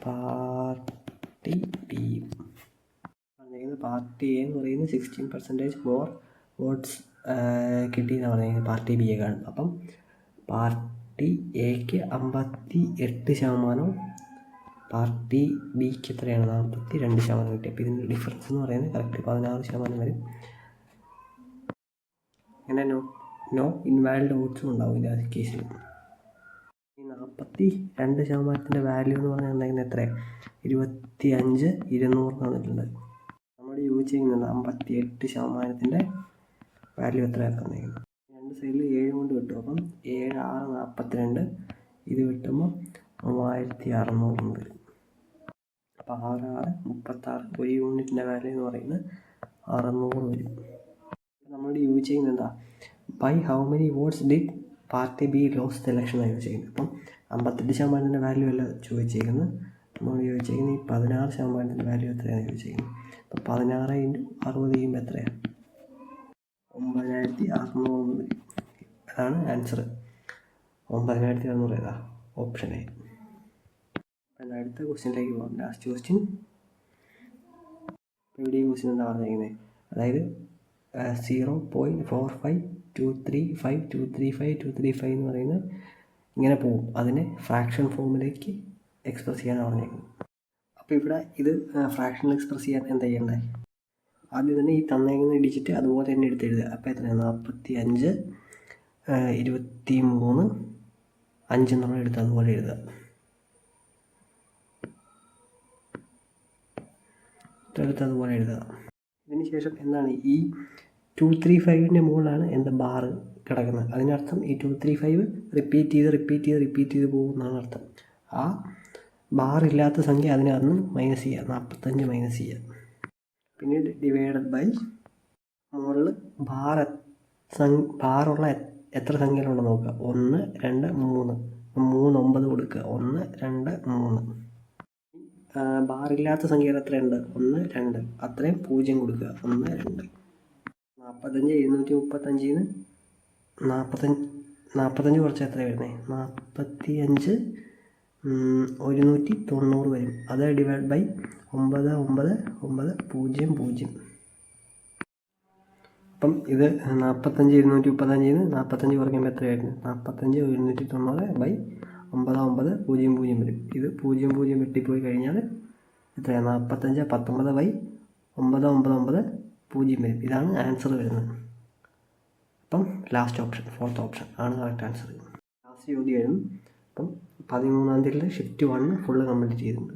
പാർട്ടി ബി പറഞ്ഞിരിക്കുന്നത്, പാർട്ടി എ എന്ന് പറയുന്നത് 16% മോർ വോട്ട്സ് കിട്ടിയെന്ന് പറഞ്ഞാൽ പാർട്ടി ബി യെക്കാളും. അപ്പം പാർട്ടി എക്ക് 58%, പാർട്ടി ബിക്ക് എത്രയാണ് 42% കിട്ടി. അപ്പോൾ ഇതിൻ്റെ ഡിഫറൻസ് എന്ന് പറയുന്നത് കറക്റ്റ് 16% വരും. അങ്ങനെ നോ ഇൻവാലിഡ് വോട്ട്സും ഉണ്ടാവും ഇതിൻ്റെ കേസിൽ. ഈ 42% വാല്യൂ എന്ന് പറഞ്ഞാൽ എന്തായിരുന്നു എത്രയാണ് 25,200 തന്നിട്ടുണ്ട്. നമ്മൾ യൂസ് ചെയ്യുന്നുണ്ട് 58%. വാല്യൂ എത്രയാണ് തന്നിരിക്കുന്നത്. രണ്ട് സൈഡിൽ 7 കൊണ്ട് കിട്ടും. അപ്പം 7 6 42, ഇത് കിട്ടുമ്പോൾ 3600 വരും. അപ്പോൾ 6 6 36, ഒരു യൂണിറ്റിൻ്റെ വാല്യൂ എന്ന് പറയുന്നത് 600 വരും. നമ്മൾ യൂസ് ചെയ്യുന്നത് എന്താ, by how many votes did party B lose the election ആണ് യൂസ് ചെയ്യുന്നത്. അപ്പം 58% വാല്യൂ അല്ല ചോദിച്ചേക്കുന്നത്, നമ്മൾ ചോദിച്ചേക്കുന്നത് ഈ 16% വാല്യൂ എത്രയാണ് ചോദിച്ചേക്കുന്നത്. അപ്പം 16 × 60 ചെയ്യുമ്പോൾ എത്രയാണ് 9600 വരും. അതാണ് ആൻസർ. 9600 ഏതാ ഓപ്ഷൻ എ. അപ്പം അടുത്ത ക്വസ്റ്റ്യനിലേക്ക് പോകാം. Last question. ഇവിടെ ഈ ക്വസ്റ്റ്യൻ എന്താ പറഞ്ഞിരിക്കുന്നത്, അതായത് 0.45235 എന്ന് പറയുന്നത് ഇങ്ങനെ പോകും. അതിനെ ഫ്രാക്ഷൻ ഫോമിലേക്ക് എക്സ്പ്രസ് ചെയ്യാൻ പറഞ്ഞേക്കുന്നത്. അപ്പോൾ ഇവിടെ ഇത് ഫ്രാക്ഷനിൽ എക്സ്പ്രസ് ചെയ്യാൻ എന്താ ചെയ്യേണ്ടത്, ആദ്യം തന്നെ ഈ തന്നേക്കുന്ന ഡിജിറ്റ് അതുപോലെ തന്നെ എടുത്തെഴുതുക. അപ്പോൾ എത്രയാണ് 45 23 5 നമ്മൾ എടുത്ത് അതുപോലെ എഴുതുക. അതുപോലെ എഴുതുക. ഇതിന് ശേഷം എന്താണ് ഈ 235ൻ്റെ മുകളിലാണ് എന്താ ബാറ് കിടക്കുന്നത്. അതിനർത്ഥം ഈ 235 റിപ്പീറ്റ് ചെയ്ത് പോകുന്നതാണ് അർത്ഥം. ആ ബാറില്ലാത്ത സംഖ്യ അതിനകത്ത് മൈനസ് ചെയ്യുക, 45 മൈനസ് ചെയ്യുക. പിന്നീട് ഡിവൈഡഡ് ബൈ മുകളിൽ ബാറുള്ള എത്ര സംഖ്യകളുണ്ടെന്ന് നോക്കുക. 1 2 3 9 കൊടുക്കുക. 1 2 3. ബാറില്ലാത്ത സംഖ്യകൾ എത്രയുണ്ട് 1 2, അത്രയും 0 കൊടുക്കുക. 1 2. 45 735 45 കുറച്ച് എത്ര വരുന്നത് 45 190 വരും. അത് ഡിവൈഡ് ബൈ 999 0. അപ്പം ഇത് 45 735 45 കുറയ്ക്കുമ്പോൾ എത്രയായിരുന്നു 45 190 ബൈ 9900 വരും. ഇത് 00 വെട്ടിപ്പോയി കഴിഞ്ഞാൽ എത്രയാണ് 45 19 ബൈ 9990 വരും. ഇതാണ് ആൻസർ വരുന്നത്. അപ്പം ലാസ്റ്റ് ഓപ്ഷൻ, ഫോർത്ത് ഓപ്ഷൻ ആണ് കറക്റ്റ് ആൻസർ. ലാസ്റ്റ് ചോദ്യമായിരുന്നു. അപ്പം 13ാം തീയതിയിൽ ഷിഫ്റ്റ് 1 ഫുള്ള് കംപ്ലീറ്റ് ചെയ്തിട്ടുണ്ട്.